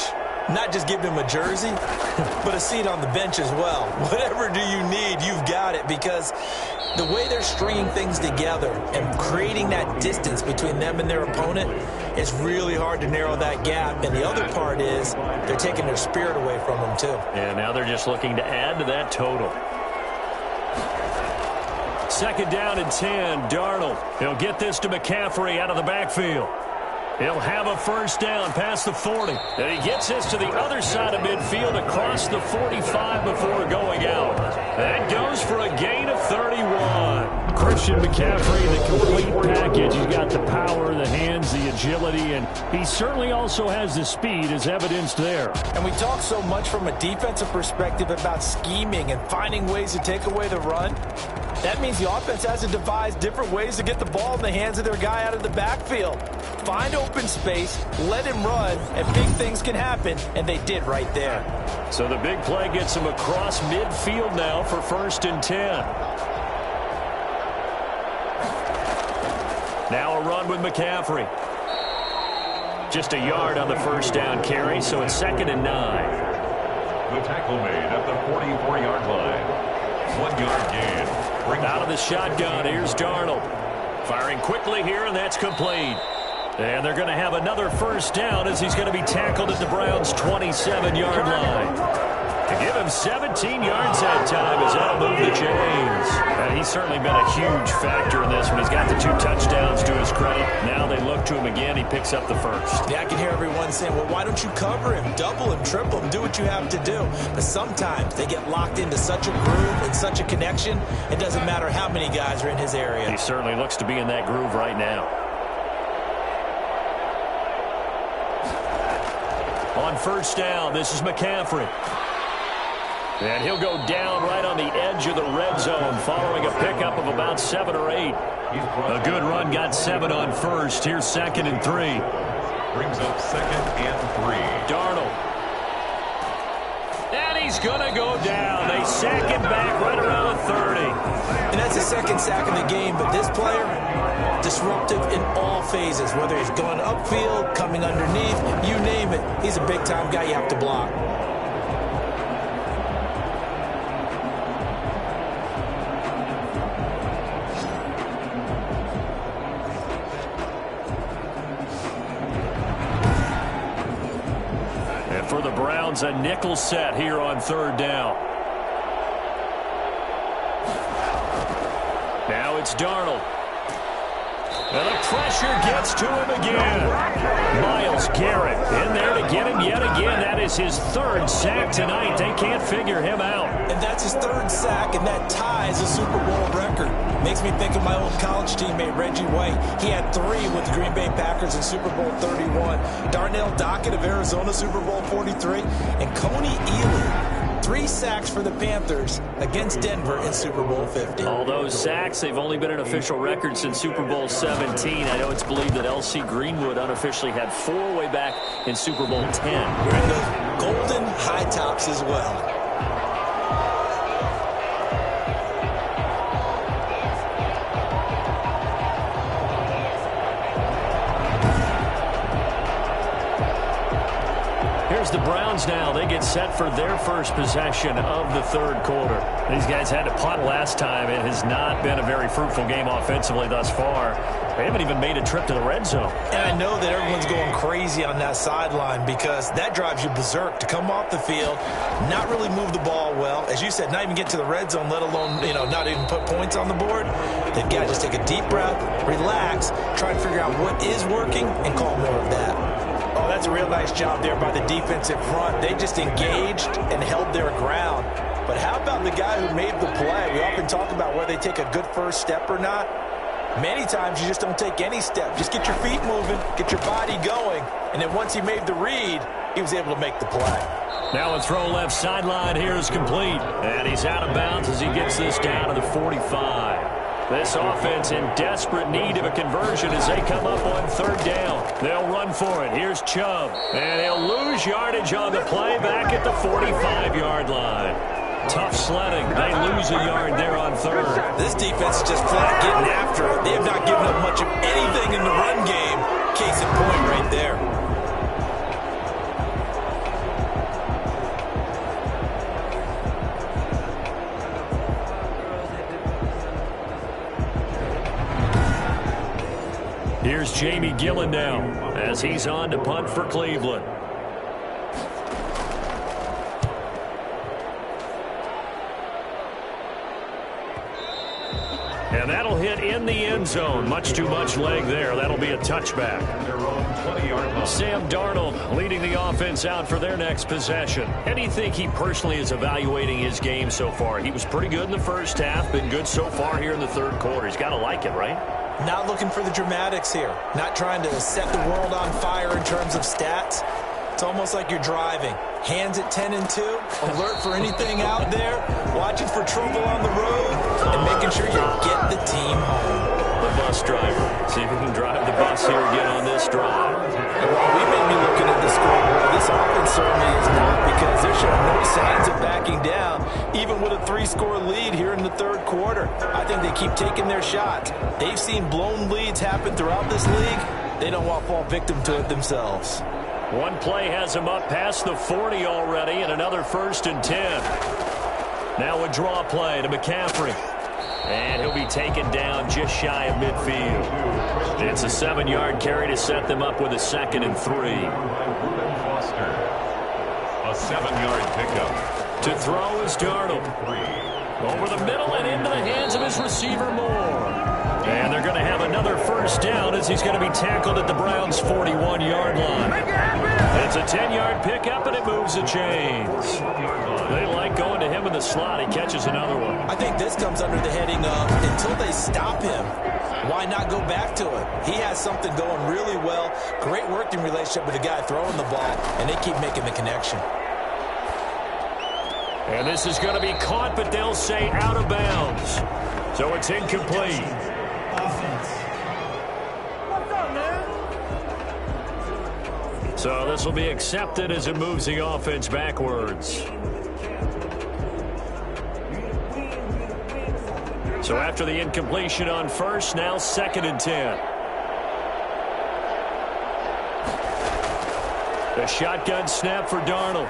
not just give them a jersey, but a seat on the bench as well. Whatever do you need, you've got it, because the way they're stringing things together and creating that distance between them and their opponent, it's really hard to narrow that gap. And the other part is they're taking their spirit away from them, too. And now they're just looking to add to that total. 2nd down and 10, Darnold. He'll get this to McCaffrey out of the backfield. He'll have a first down past the 40. And he gets this to the other side of midfield across the 45 before going out. That goes for a gain of 31. Christian McCaffrey, the complete package. He's got the power, the hands, the agility, and he certainly also has the speed as evidenced there. And we talk so much from a defensive perspective about scheming and finding ways to take away the run. That means the offense has to devise different ways to get the ball in the hands of their guy out of the backfield. Find open space, let him run, and big things can happen, and they did right there. So the big play gets him across midfield now for 1st and 10. Now a run with McCaffrey. Just a yard on the first down carry, so it's 2nd and 9. The tackle made at the 44-yard line. 1 yard gain. Out of the shotgun, here's Darnold. Firing quickly here, and that's complete. And they're going to have another first down as he's going to be tackled at the Browns' 27-yard line. To give him 17 yards that time as that'll move the chains. And he's certainly been a huge factor in this one. He's got the 2 touchdowns to his credit. Now they look to him again. He picks up the first. Yeah, I can hear everyone saying, well, why don't you cover him, double him, triple him, do what you have to do. But sometimes they get locked into such a groove and such a connection, it doesn't matter how many guys are in his area. He certainly looks to be in that groove right now. On first down, this is McCaffrey. And he'll go down right on the edge of the red zone following a pickup of about 7 or 8. A good run got 7 on first. Here's 2nd and 3. Brings up 2nd and 3. Darnold. And he's going to go down. They sack him back right around the 30. And that's the 2nd sack of the game, but this player, disruptive in all phases, whether he's going upfield, coming underneath, you name it. He's a big-time guy you have to block. And for the Browns, a nickel set here on 3rd down. Now it's Darnold. And the pressure gets to him again. Myles Garrett in there to get him yet again. That is his third sack tonight. They can't figure him out. And that's his third sack, and that ties a Super Bowl record. Makes me think of my old college teammate, Reggie White. He had 3 with the Green Bay Packers in Super Bowl 31. Darnell Dockett of Arizona, Super Bowl 43. And Coney Ealy, 3 sacks for the Panthers against Denver in Super Bowl 50. All those sacks, they've only been an official record since Super Bowl 17. I know it's believed that L.C. Greenwood unofficially had 4 way back in Super Bowl 10. Wearing those golden high tops as well. The Browns now, they get set for their first possession of the third quarter. These guys had to punt last time. It has not been a very fruitful game offensively thus far. They haven't even made a trip to the red zone. And I know that everyone's going crazy on that sideline because that drives you berserk to come off the field, not really move the ball well. As you said, not even get to the red zone, let alone, not even put points on the board. They've got to just take a deep breath, relax, try and figure out what is working, and call more of that. Oh, that's a real nice job there by the defensive front. They just engaged and held their ground. But how about the guy who made the play? We often talk about whether they take a good first step or not. Many times you just don't take any step. Just get your feet moving, get your body going, and then once he made the read, he was able to make the play. Now a throw left sideline here is complete. And he's out of bounds as he gets this down to the 45. This offense in desperate need of a conversion as they come up on third down. They'll run for it. Here's Chubb. And he'll lose yardage on the play back at the 45-yard line. Tough sledding. They lose a yard there on third. This defense is just flat getting after it. They have not given up much of anything in the run game. Case in point right there. Here's Jamie Gillen now as he's on to punt for Cleveland. And that'll hit in the end zone. Much too much leg there. That'll be a touchback. Sam Darnold leading the offense out for their next possession. How do you think he personally is evaluating his game so far? He was pretty good in the first half, been good so far here in the third quarter. He's got to like it, right? Not looking for the dramatics here. Not trying to set the world on fire in terms of stats. It's almost like you're driving. Hands at 10 and 2, alert for anything out there, watching for trouble on the road, and making sure you get the team home. The bus driver. See if he can drive the bus here again on this drive. And while we may be looking at the scoreboard, this offense certainly is not, because they're showing no signs of backing down, even with a 3-score lead here in the third quarter. I think they keep taking their shots. They've seen blown leads happen throughout this league. They don't want to fall victim to it themselves. One play has him up past the 40 already, and another 1st and 10. Now a draw play to McCaffrey. And he'll be taken down just shy of midfield. It's a 7-yard carry to set them up with a 2nd and 3. Foster. A 7-yard pickup. To throw is Darnold. Over the middle and into the hands of his receiver Moore. And they're going to have another 1st down as he's going to be tackled at the Browns' 41-yard line. It's a 10-yard pickup, and it moves the chains. They like going to him in the slot. He catches another one. I think this comes under the heading of, until they stop him, why not go back to it? He has something going really well. Great working relationship with the guy throwing the ball, and they keep making the connection. And this is going to be caught, but they'll say out of bounds. So it's incomplete. So this will be accepted as it moves the offense backwards. So after the incompletion on 1st, now 2nd and 10. The shotgun snap for Darnold.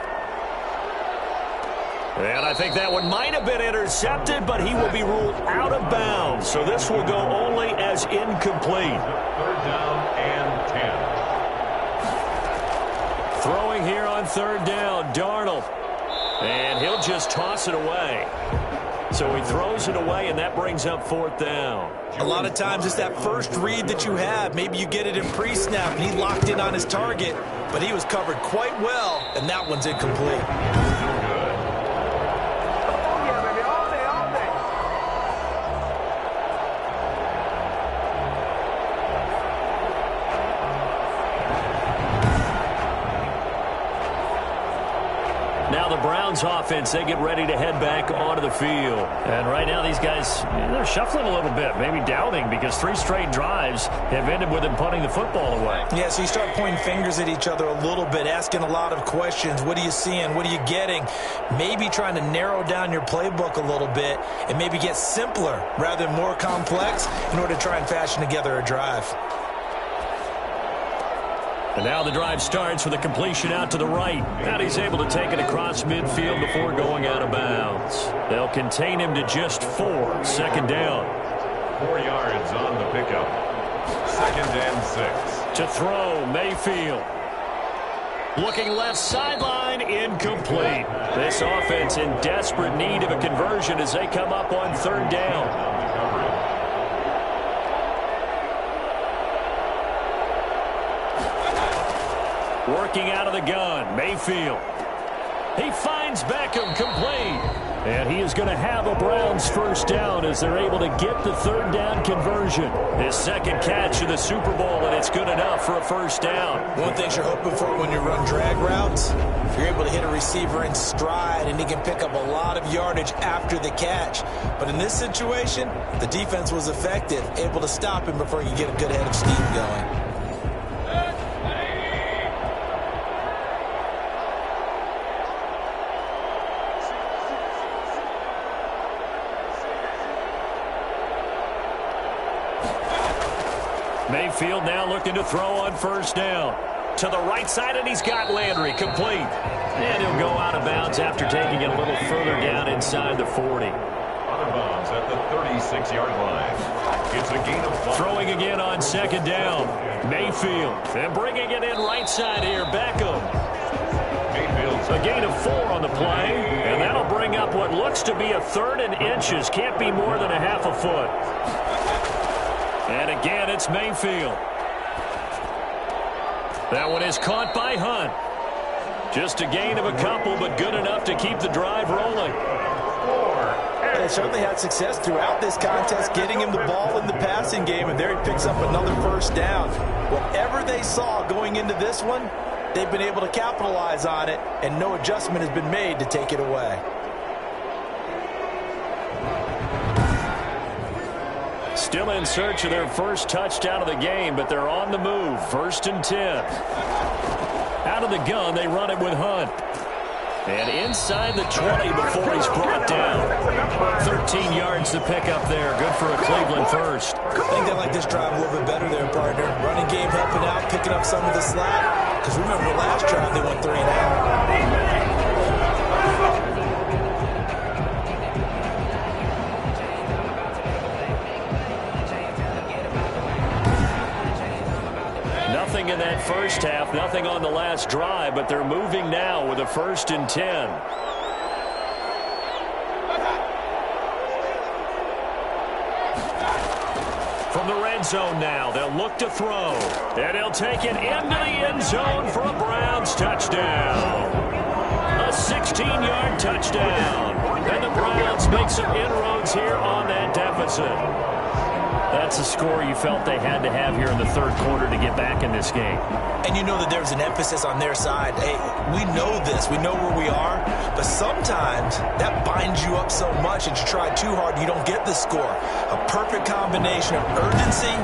And I think that one might have been intercepted, but he will be ruled out of bounds. So this will go only as incomplete. 3rd down and 10. Throwing here on 3rd down, Darnold. And he'll just toss it away. So he throws it away, and that brings up 4th down. A lot of times it's that first read that you have. Maybe you get it in pre-snap, and he locked in on his target, but he was covered quite well, and that one's incomplete. Now the Browns offense, they get ready to head back onto the field. And right now these guys, they're shuffling a little bit, maybe doubting, because 3 straight drives have ended with them punting the football away. Yeah, so you start pointing fingers at each other a little bit, asking a lot of questions. What are you seeing? What are you getting? Maybe trying to narrow down your playbook a little bit and maybe get simpler rather than more complex in order to try and fashion together a drive. And now the drive starts with a completion out to the right. And he's able to take it across midfield before going out of bounds. They'll contain him to just 4. 2nd down. 4 yards on the pickup. 2nd and 6. To throw, Mayfield. Looking left sideline, incomplete. This offense in desperate need of a conversion as they come up on 3rd down. Working out of the gun, Mayfield. He finds Beckham, complete. And he is going to have a Browns 1st down as they're able to get the 3rd down conversion. His 2nd catch of the Super Bowl, and it's good enough for a 1st down. One thing you're hoping for when you run drag routes, you're able to hit a receiver in stride, and he can pick up a lot of yardage after the catch. But in this situation, the defense was effective, able to stop him before he could get a good head of steam going. Mayfield now looking to throw on 1st down. To the right side, and he's got Landry, complete. And he'll go out of bounds after taking it a little further down inside the 40. Out of bounds at the 36-yard line. It's a gain of 1. Throwing again on 2nd down. Mayfield. And bringing it in right side here, Beckham. Mayfield's A gain of 4 on the play. And that'll bring up what looks to be a 3rd and inches. Can't be more than a half a foot. And again, it's Mayfield. That one is caught by Hunt. Just a gain of a couple, but good enough to keep the drive rolling. They certainly had success throughout this contest, getting him the ball in the passing game, and there he picks up another 1st down. Whatever they saw going into this one, they've been able to capitalize on it, and no adjustment has been made to take it away. Still in search of their 1st touchdown of the game, but they're on the move. 1st and 10. Out of the gun, they run it with Hunt. And inside the 20 before he's brought down. 13 yards to pick up there. Good for a Cleveland 1st. I think they like this drive a little bit better there, partner. Running game helping out, picking up some of the slack. Because remember, the last drive they went 3 and out. Nothing in that 1st half, nothing on the last drive, but they're moving now with a 1st and 10. From the red zone now, they'll look to throw. And he'll take it into the end zone for a Browns touchdown. A 16-yard touchdown. And the Browns make some inroads here on that deficit. That's a score you felt they had to have here in the 3rd quarter to get back in this game. And you know that there's an emphasis on their side. Hey, we know this. We know where we are. But sometimes that binds you up so much that you try too hard and you don't get the score. A perfect combination of urgency,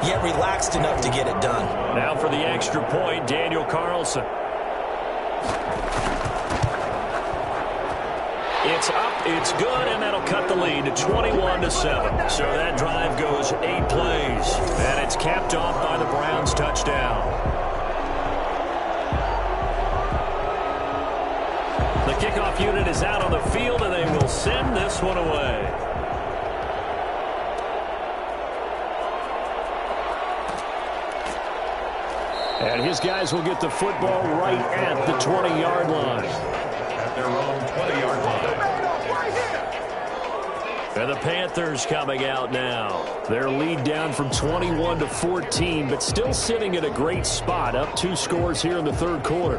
yet relaxed enough to get it done. Now for the extra point, Daniel Carlson. It's up, it's good, and that'll cut the lead to 21-7. So that drive goes 8 plays, and it's capped off by the Browns touchdown. The kickoff unit is out on the field, and they will send this one away. And his guys will get the football right at the 20-yard line. at their own 20-yard line. And the Panthers coming out now. Their lead down from 21 to 14, but still sitting at a great spot, up 2 scores here in the third quarter.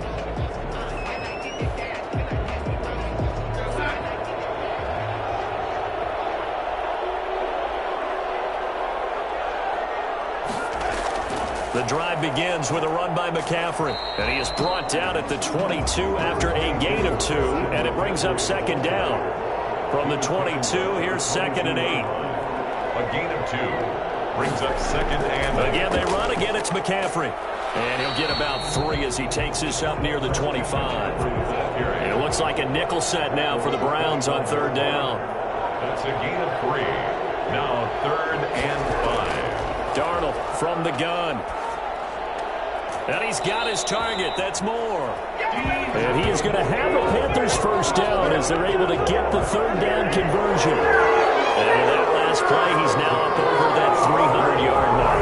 The drive begins with a run by McCaffrey, and he is brought down at the 22 after a gain of 2, and it brings up second down. From the 22, here's 2nd and 8. A gain of 2 brings up 2nd and 8. Again, they run. Again, it's McCaffrey. And he'll get about 3 as he takes this up near the 25. And it looks like a nickel set now for the Browns on 3rd down. That's a gain of 3. Now 3rd and 5. Darnold from the gun. And he's got his target. That's Moore. And he is going to have the Panthers first down as they're able to get the 3rd down conversion. And with that last play, he's now up over that 300-yard mark.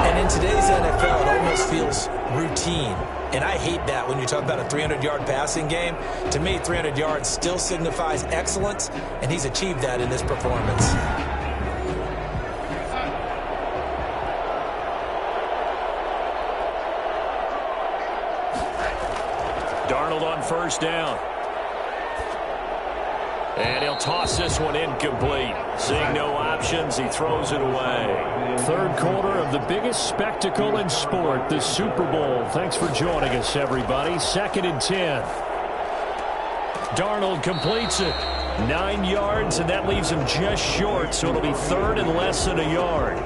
And in today's NFL, it almost feels routine. And I hate that when you talk about a 300-yard passing game. To me, 300 yards still signifies excellence, and he's achieved that in this performance. Darnold on 1st down. And he'll toss this one incomplete. Seeing no options, he throws it away. Third quarter of the biggest spectacle in sport, the Super Bowl. Thanks for joining us, everybody. 2nd and 10. Darnold completes it. 9 yards, and that leaves him just short, so it'll be 3rd and less than a yard.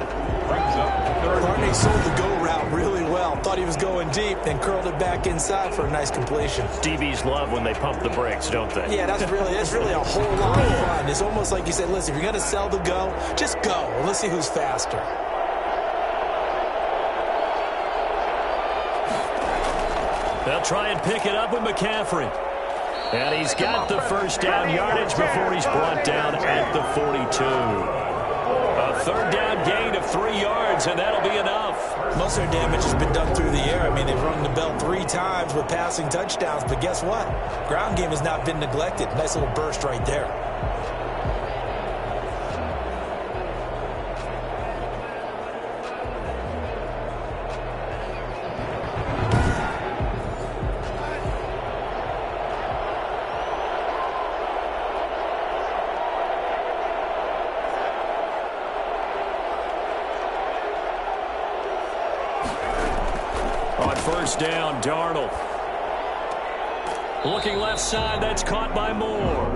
Brings up 3rd. Barney sold the go route really well. Thought he was going deep, then curled it back inside for a nice completion. DBs love when they pump the brakes, don't they? Yeah, that's really a whole lot of fun. It's almost like you said, listen, if you're going to sell the go, just go. And let's see who's faster. They'll try and pick it up with McCaffrey. And he's got the first down yardage before he's brought down at the 42. A 3rd down gain of 3 yards, and that'll be enough. Most of their damage has been done through the air. I mean, they've rung the bell 3 times with passing touchdowns, but guess what? Ground game has not been neglected. Nice little burst right there. On 1st down, Darnold. Looking left side, that's caught by Moore.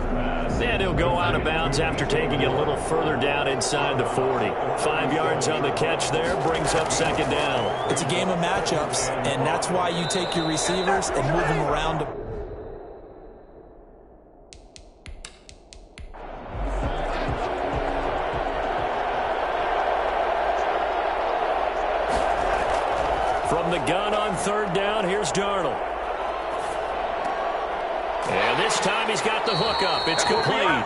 And he'll go out of bounds after taking it a little further down inside the 40. 5 yards on the catch there, brings up 2nd down. It's a game of matchups, and that's why you take your receivers and move them around. From the gun on 3rd down, here's Darnold. And this time he's got the hook up. It's complete.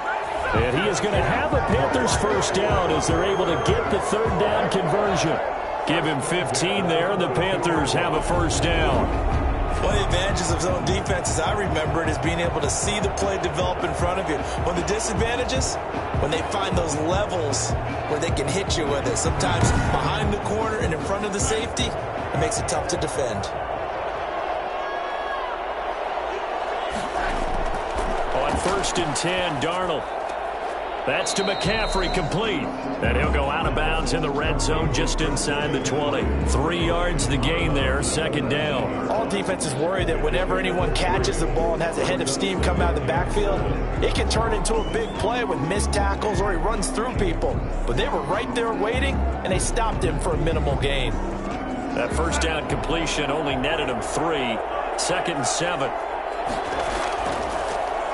And he is going to have a Panthers first down as they're able to get the 3rd down conversion. Give him 15 there, and the Panthers have a first down. One of the advantages of zone defense, as I remember it, is being able to see the play develop in front of you. One of the disadvantages, when they find those levels where they can hit you with it. Sometimes behind the corner and in front of the safety, it makes it tough to defend. On 1st and 10, Darnold. That's to McCaffrey, complete. And he'll go out of bounds in the red zone just inside the 20. 3 yards the gain there, 2nd down. All defenses worry that whenever anyone catches the ball and has a head of steam come out of the backfield, it can turn into a big play with missed tackles or he runs through people. But they were right there waiting, and they stopped him for a minimal gain. That first down completion only netted him 3. 2nd and 7.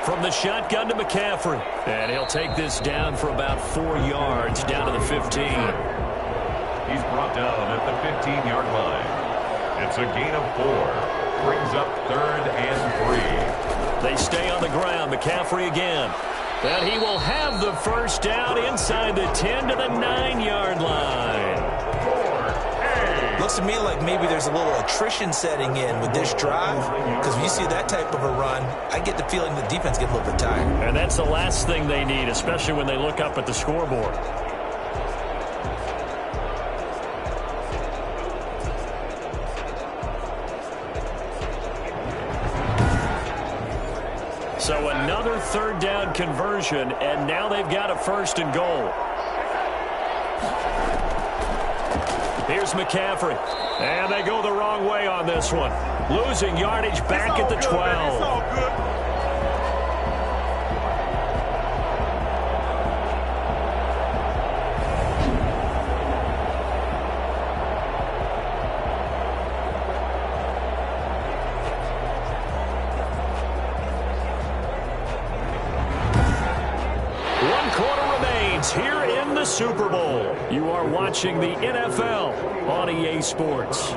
From the shotgun to McCaffrey. And he'll take this down for about 4 yards down to the 15. He's brought down at the 15-yard line. It's a gain of 4. Brings up 3rd and 3. They stay on the ground. McCaffrey again. And he will have the first down inside the 10 to the 9-yard line. Looks to me like maybe there's a little attrition setting in with this drive, because when you see that type of a run, I get the feeling the defense gets a little bit tired. And that's the last thing they need, especially when they look up at the scoreboard. So another third down conversion, and now they've got a 1st and goal. Here's McCaffrey. And they go the wrong way on this one. Losing yardage back at the 12. Here in the Super Bowl, you are watching the NFL on EA Sports.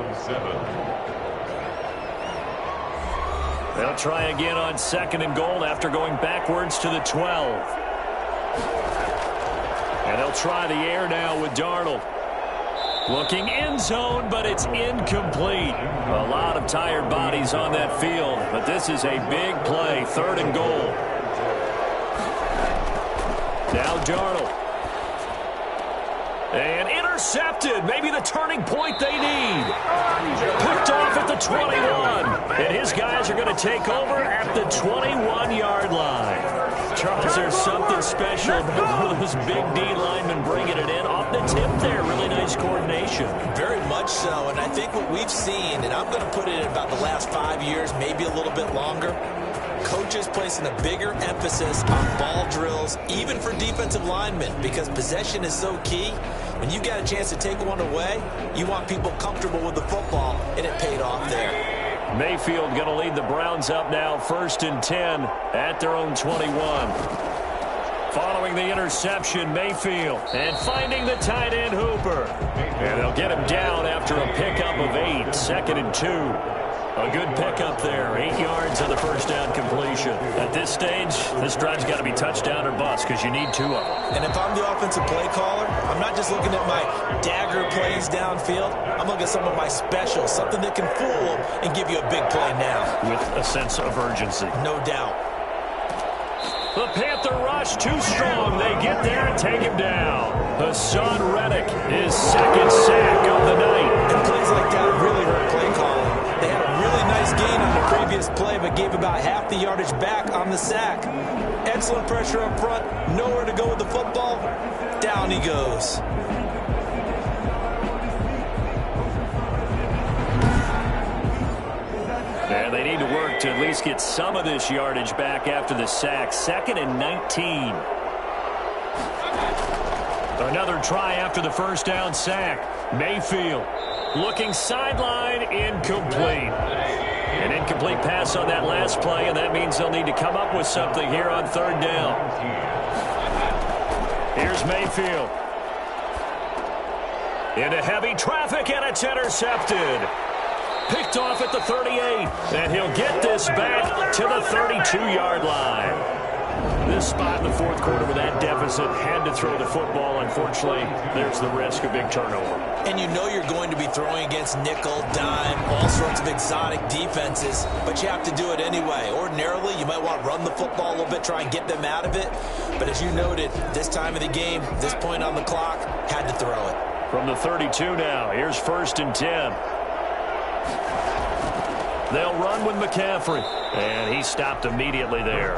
They'll try again on 2nd and goal after going backwards to the 12. And they'll try the air now with Darnold. Looking end zone, but it's incomplete. A lot of tired bodies on that field, but this is a big play, 3rd and goal. Now Darnold. And intercepted. Maybe the turning point they need. Picked off at the 21. And his guys are going to take over at the 21-yard line. Charles, there's something special about those big D linemen bringing it in. Off the tip there. Really nice coordination. Very much so. And I think what we've seen, and I'm going to put it in about the last 5 years, maybe a little bit longer, coaches placing a bigger emphasis on ball drills, even for defensive linemen, because possession is so key. When you got a chance to take one away, you want people comfortable with the football, and it paid off there. Mayfield going to lead the Browns up now, 1st and 10 at their own 21. Following the interception, Mayfield, and finding the tight end Hooper. And they'll get him down after a pickup of 8, 2nd and 2. A good pickup there, 8 yards on the 1st down completion. At this stage, this drive's got to be touchdown or bust because you need 2 of them. And if I'm the offensive play caller, I'm not just looking at my dagger plays downfield. I'm looking at some of my specials, something that can fool them and give you a big play now. With a sense of urgency. No doubt. The Panther rush too strong. They get there and take him down. Hassan Reddick, his 2nd sack of the night. And plays like that really hurt play calling. They had a really nice gain on the previous play, but gave about half the yardage back on the sack. Excellent pressure up front. Nowhere to go with the football. Down he goes. And they need to work to at least get some of this yardage back after the sack. 2nd and 19. Another try after the 1st down sack. Mayfield looking sideline, incomplete. An incomplete pass on that last play, and that means they'll need to come up with something here on 3rd down. Here's Mayfield. Into heavy traffic, and it's intercepted. Picked off at the 38, and he'll get this back to the 32-yard line. This spot in the 4th quarter with that deficit, had to throw the football. Unfortunately, there's the risk of big turnover. And you know you're going to be throwing against nickel, dime, all sorts of exotic defenses, but you have to do it anyway. Ordinarily, you might want to run the football a little bit, try and get them out of it. But as you noted, this time of the game, this point on the clock, had to throw it. From the 32 now, here's 1st and 10. They'll run with McCaffrey, and he stopped immediately there.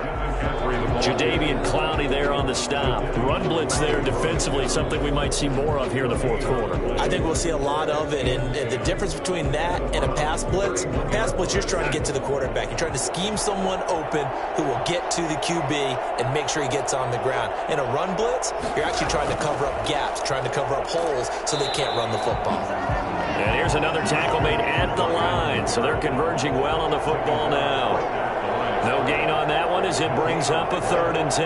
Jadeveon Clowney there on the stop. Run blitz there defensively, something we might see more of here in the 4th quarter. I think we'll see a lot of it, and the difference between that and a pass blitz, you're just trying to get to the quarterback. You're trying to scheme someone open who will get to the QB and make sure he gets on the ground. In a run blitz, you're actually trying to cover up gaps, trying to cover up holes so they can't run the football. And here's another tackle made at the line, so they're converging well on the football now. No gain on that one as it brings up a 3rd and 10.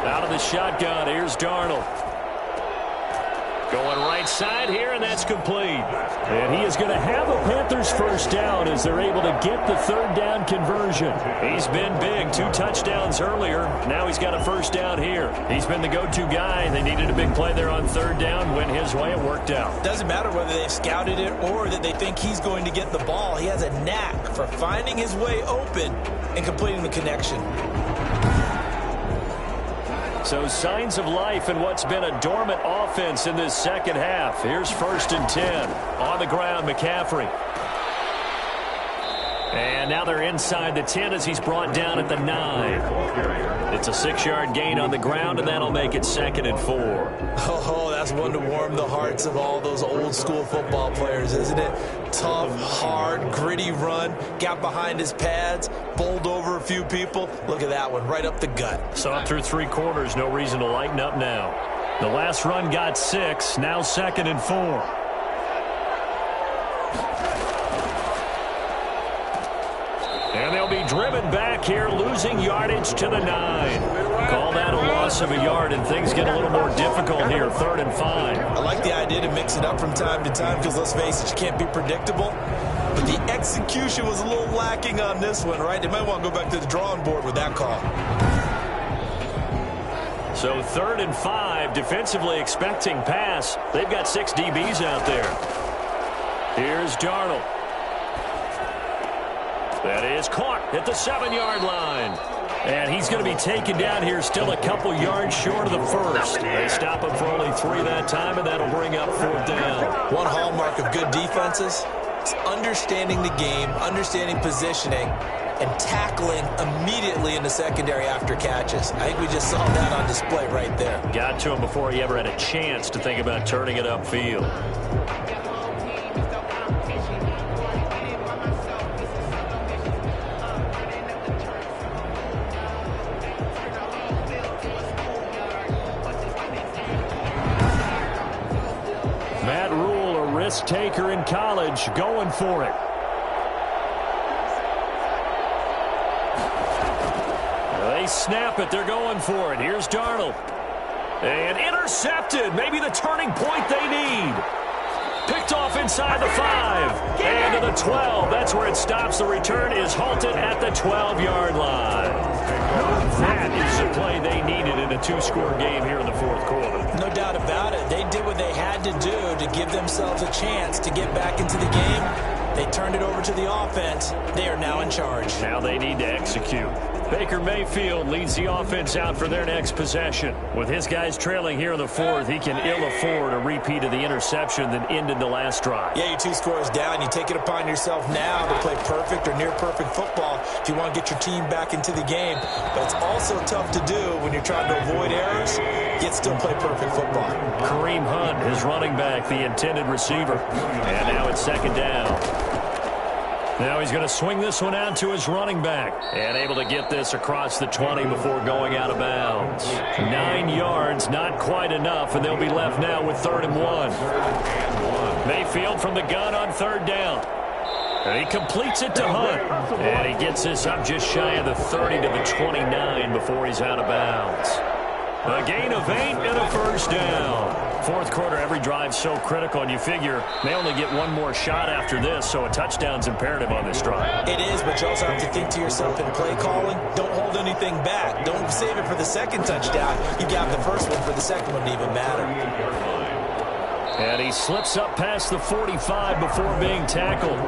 Out of the shotgun, here's Darnold. Going right side here, and that's complete. And he is going to have a Panthers first down as they're able to get the third down conversion. He's been big, 2 touchdowns earlier. Now he's got a first down here. He's been the go-to guy. They needed a big play there on third down. Went his way. It worked out. Doesn't matter whether they've scouted it or that they think he's going to get the ball. He has a knack for finding his way open and completing the connection. So signs of life in what's been a dormant offense in this second half. Here's 1st and 10. On the ground, McCaffrey. And now they're inside the 10 as he's brought down at the 9. It's a 6-yard gain on the ground, and that'll make it 2nd and 4. Oh, that's one to warm the hearts of all those old-school football players, isn't it? Tough, hard, gritty run, got behind his pads, bowled over a few people. Look at that one, right up the gut. Saw it through 3 quarters, no reason to lighten up now. The last run got 6, now 2nd and 4. And they'll be driven back here, losing yardage to the 9. Call that a loss of a yard, and things get a little more difficult here, 3rd and 5. I like the idea to mix it up from time to time because, let's face it, you can't be predictable. But the execution was a little lacking on this one, right? They might want to go back to the drawing board with that call. So 3rd and 5, defensively expecting pass. They've got 6 DBs out there. Here's Darnold. That is caught at the 7-yard line. And he's going to be taken down here, still a couple yards short of the first. They stop him for only 3 that time, and that'll bring up 4th down. One hallmark of good defenses is understanding the game, understanding positioning, and tackling immediately in the secondary after catches. I think we just saw that on display right there. Got to him before he ever had a chance to think about turning it upfield. Matt Rule, a risk taker in college, going for it. They snap it. They're going for it. Here's Darnold. And intercepted. Maybe the turning point they need. Picked off inside the 5. And to the 12. That's where it stops. The return is halted at the 12-yard line. That is the play they needed in a 2-score game here in the 4th quarter. No doubt about it. They did what they had to do to give themselves a chance to get back into the game. They turned it over to the offense. They are now in charge. Now they need to execute. Baker Mayfield leads the offense out for their next possession. With his guys trailing here in the 4th, he can ill afford a repeat of the interception that ended the last drive. Yeah, you're 2 scores down. You take it upon yourself now to play perfect or near-perfect football if you want to get your team back into the game. But it's also tough to do when you're trying to avoid errors, yet still play perfect football. Kareem Hunt, his running back, the intended receiver. And now it's 2nd down. Now he's going to swing this one out to his running back. And able to get this across the 20 before going out of bounds. 9 yards, not quite enough, and they'll be left now with 3rd and 1. Mayfield from the gun on 3rd down. And he completes it to Hunt. And he gets this up just shy of the 30 to the 29 before he's out of bounds. A gain of 8 and a first down. 4th quarter, every drive so critical, and you figure they only get one more shot after this, so a touchdown's imperative on this drive. It is, but you also have to think to yourself in play calling, don't hold anything back. Don't save it for the 2nd touchdown. You got the first one for the 2nd one to even matter. And he slips up past the 45 before being tackled.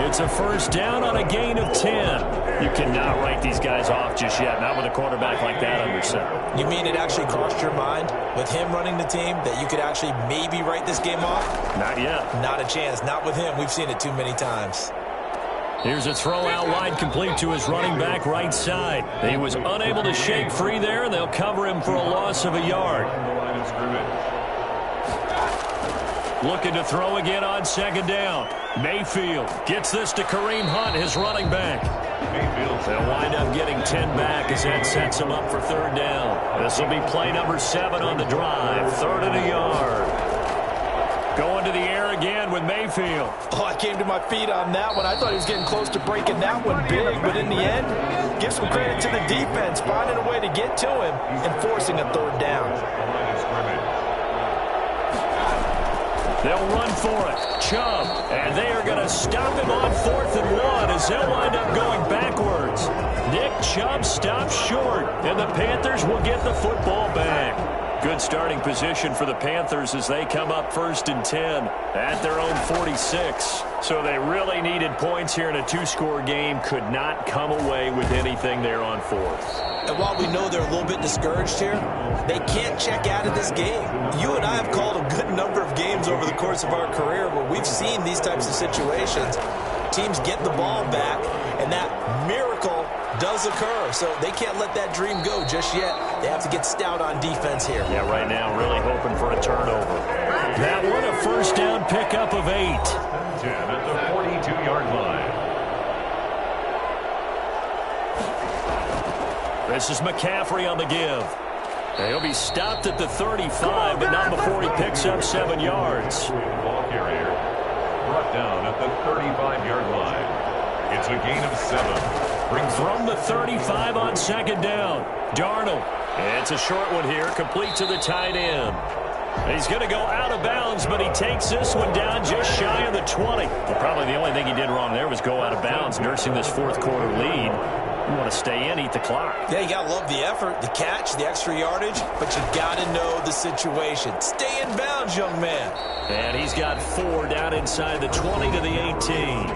It's a first down on a gain of 10. You cannot write these guys off just yet, not with a quarterback like that under center. You mean it actually crossed your mind with him running the team that you could actually maybe write this game off? Not yet. Not a chance. Not with him. We've seen it too many times. Here's a throw out wide complete to his running back right side. He was unable to shake free there, and they'll cover him for a loss of a yard. Looking to throw again on 2nd down. Mayfield gets this to Kareem Hunt, his running back. They'll wind up getting 10 back as that sets him up for 3rd down. This will be play number 7 on the drive. 3rd and a yard. Going to the air again with Mayfield. Oh, I came to my feet on that one. I thought he was getting close to breaking that one big, but in the end, give some credit to the defense, finding a way to get to him and forcing a 3rd down. They'll run for it. Chubb. And they are going to stop him on 4th and 1 as they'll wind up going backwards. Nick Chubb stops short, and the Panthers will get the football back. Good starting position for the Panthers as they come up 1st and 10 at their own 46. So they really needed points here in a 2-score game. Could not come away with anything there on 4th. And while we know they're a little bit discouraged here, they can't check out of this game. You and I have called a good number of games over the course of our career where we've seen these types of situations. Teams get the ball back, and that miracle does occur. So they can't let that dream go just yet. They have to get stout on defense here. Yeah, right now really hoping for a turnover. That one, a first down pickup of 8. 10 at the 42-yard line. This is McCaffrey on the give. He'll be stopped at the 35, but not before he picks up 7 yards. Ball carrier brought down at the 35-yard line. It's a gain of 7. From the 35 on 2nd down, Darnold. It's a short one here, complete to the tight end. He's going to go out of bounds, but he takes this one down just shy of the 20. Well, probably the only thing he did wrong there was go out of bounds, nursing this 4th quarter lead. You want to stay in, eat the clock. Yeah, you got to love the effort, the catch, the extra yardage, but you got to know the situation. Stay in bounds, young man. And he's got 4 down inside the 20 to the 18.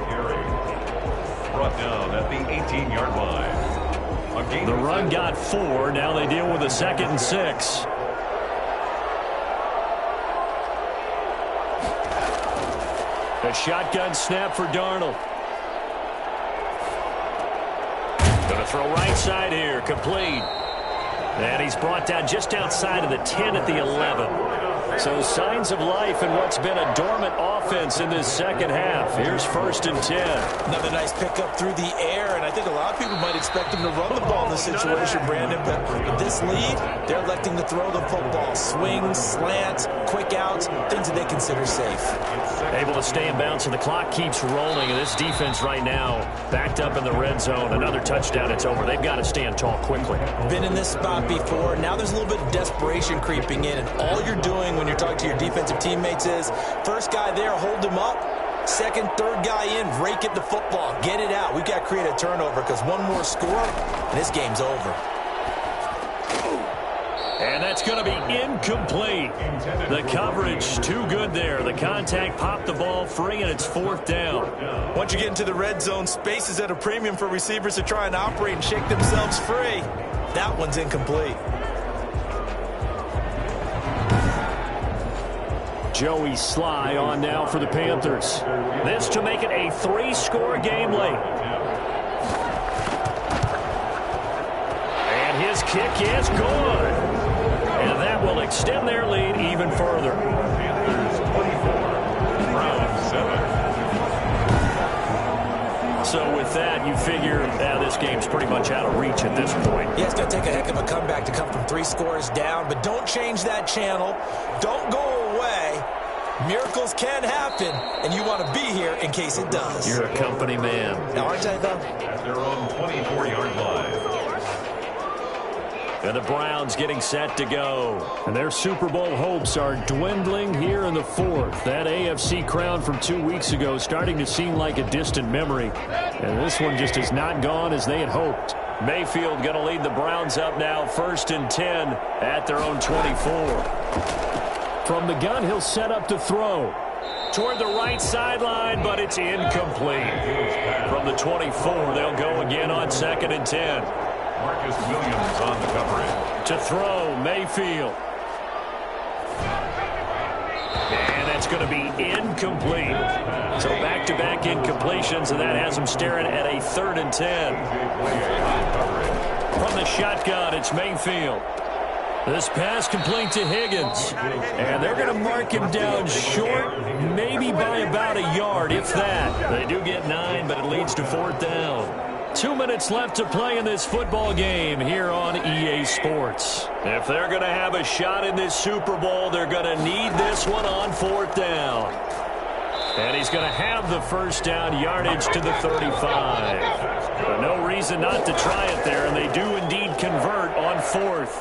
Brought down at the 18-yard line. The run got 4. Now they deal with a 2nd and 6. A shotgun snap for Darnold. Going to throw right side here, complete. And he's brought down just outside of the 10 at the 11. So signs of life in what's been a dormant offense in this second half. Here's 1st and 10. Another nice pickup through the air, and I think a lot of people might expect him to run the ball in this situation, Brandon. But with this lead, they're electing to throw the football. Swings, slants, quick outs, things that they consider safe. Able to stay in bounds, and the clock keeps rolling. And this defense right now backed up in the red zone. Another touchdown, it's over. They've got to stand tall quickly. Been in this spot before. Now there's a little bit of desperation creeping in, and all you're doing when you're talking to your defensive teammates is first guy there, hold him up. Second, third guy in, rake at the football. Get it out. We've got to create a turnover because one more score, and this game's over. And that's going to be incomplete. The coverage too good there. The contact popped the ball free, and it's 4th down. Once you get into the red zone, space is at a premium for receivers to try and operate and shake themselves free. That one's incomplete. Joey Sly on now for the Panthers. This to make it a 3-score game late. And his kick is good. And that will extend their lead even further. Panthers 24, Browns 7. So with that, you figure this game's pretty much out of reach at this point. Yeah, it's going to take a heck of a comeback to come from 3 scores down, but don't change that channel. Don't go away. Miracles can happen, and you want to be here in case it does. You're a company man. Now, aren't I, though? At their own 24-yard line. And the Browns getting set to go. And their Super Bowl hopes are dwindling here in the 4th. That AFC crown from 2 weeks ago starting to seem like a distant memory. And this one just has not gone as they had hoped. Mayfield going to lead the Browns up now, 1st and 10 at their own 24. From the gun, he'll set up to throw. Toward the right sideline, but it's incomplete. From the 24, they'll go again on 2nd and 10. Marcus Williams on the coverage. To throw, Mayfield. And that's going to be incomplete. So back-to-back incompletions, and that has him staring at a 3rd and 10. From the shotgun, it's Mayfield. This pass complete to Higgins. And they're going to mark him down short, maybe by about a yard, if that. They do get 9, but it leads to 4th down. 2 minutes left to play in this football game here on EA Sports. If they're going to have a shot in this Super Bowl, they're going to need this one on 4th down. And he's going to have the first down, yardage to the 35. But no reason not to try it there, and they do indeed convert on 4th.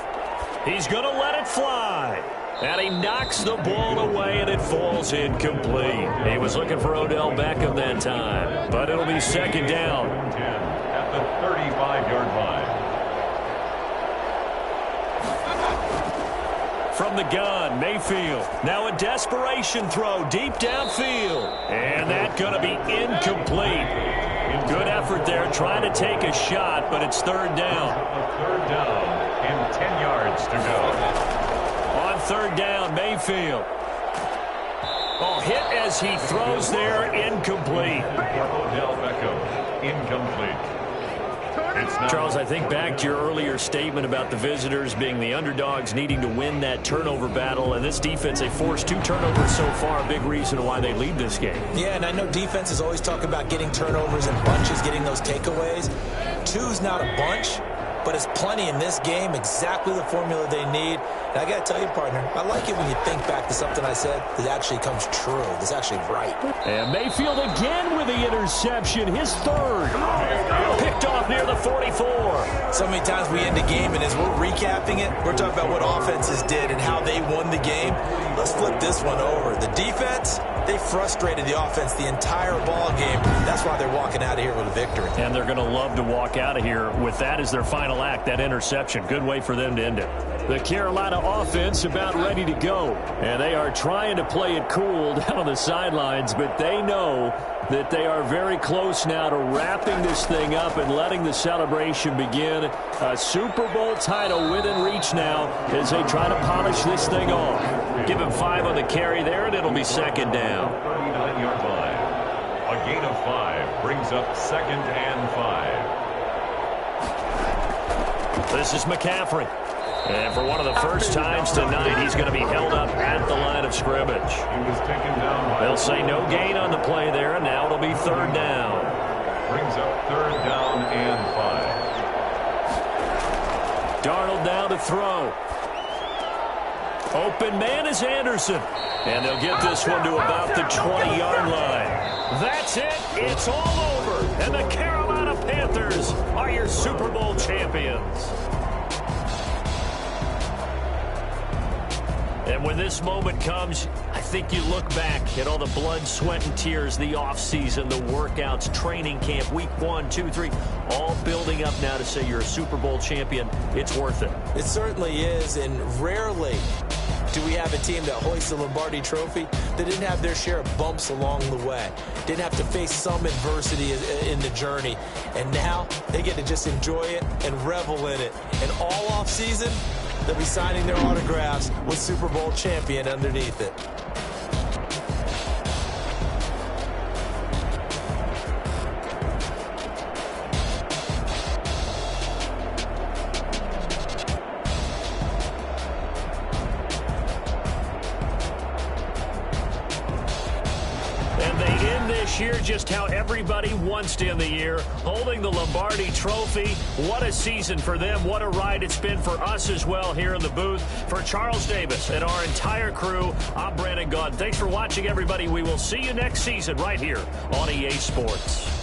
He's going to let it fly. And he knocks the ball away, and it falls incomplete. He was looking for Odell Beckham that time, but it'll be second down. 10 at the 35-yard line. From the gun, Mayfield. Now a desperation throw deep downfield. And that's going to be incomplete. Good effort there trying to take a shot, but it's third down. Third down and 10 yards to go. On third down, Mayfield. Oh, hit as he throws there, incomplete. Odell Beckham, incomplete. Charles, I think back to your earlier statement about the visitors being the underdogs needing to win that turnover battle, and this defense, they forced 2 turnovers so far, a big reason why they lead this game. Yeah, and I know defenses always talk about getting turnovers in bunches, getting those takeaways. 2's not a bunch, but it's plenty in this game, exactly the formula they need. And I got to tell you, partner, I like it when you think back to something I said that actually comes true, that's actually right. And Mayfield again with the interception, his third. Picked off near the 44. So many times we end a game, and as we're recapping it, we're talking about what offenses did and how they won the game. Let's flip this one over. The defense, they frustrated the offense the entire ball game. That's why they're walking out of here with a victory. And they're going to love to walk out of here with that as their final act, that interception. Good way for them to end it. The Carolina offense about ready to go. And they are trying to play it cool down on the sidelines, but they know that they are very close now to wrapping this thing up and letting the celebration begin. A Super Bowl title within reach now as they try to polish this thing off. Give him 5 on the carry there, and it'll be second down. 39-yard line. A gain of 5 brings up second and 5. This is McCaffrey. And for one of the first times tonight, he's going to be held up at the line of scrimmage. He was taken down by... They'll say no gain on the play there, and now it'll be third down. Brings up third down and 5. Darnold down to throw. Open man is Anderson. And they'll get this one to about the 20-yard line. That's it. It's all over. And the Carolina Panthers are your Super Bowl champions. And when this moment comes, I think you look back at all the blood, sweat, and tears, the offseason, the workouts, training camp, week 1, 2, 3, all building up now to say you're a Super Bowl champion. It's worth it. It certainly is, and rarely do we have a team that hoists the Lombardi Trophy that didn't have their share of bumps along the way, didn't have to face some adversity in the journey, and now they get to just enjoy it and revel in it. And all offseason, they'll be signing their autographs with Super Bowl champion underneath it. And they end this year just how everybody wants to end the year, holding the Lombardi Trophy. What a season for them. What a ride it's been for us as well here in the booth. For Charles Davis and our entire crew, I'm Brandon Gaudin. Thanks for watching, everybody. We will see you next season right here on EA Sports.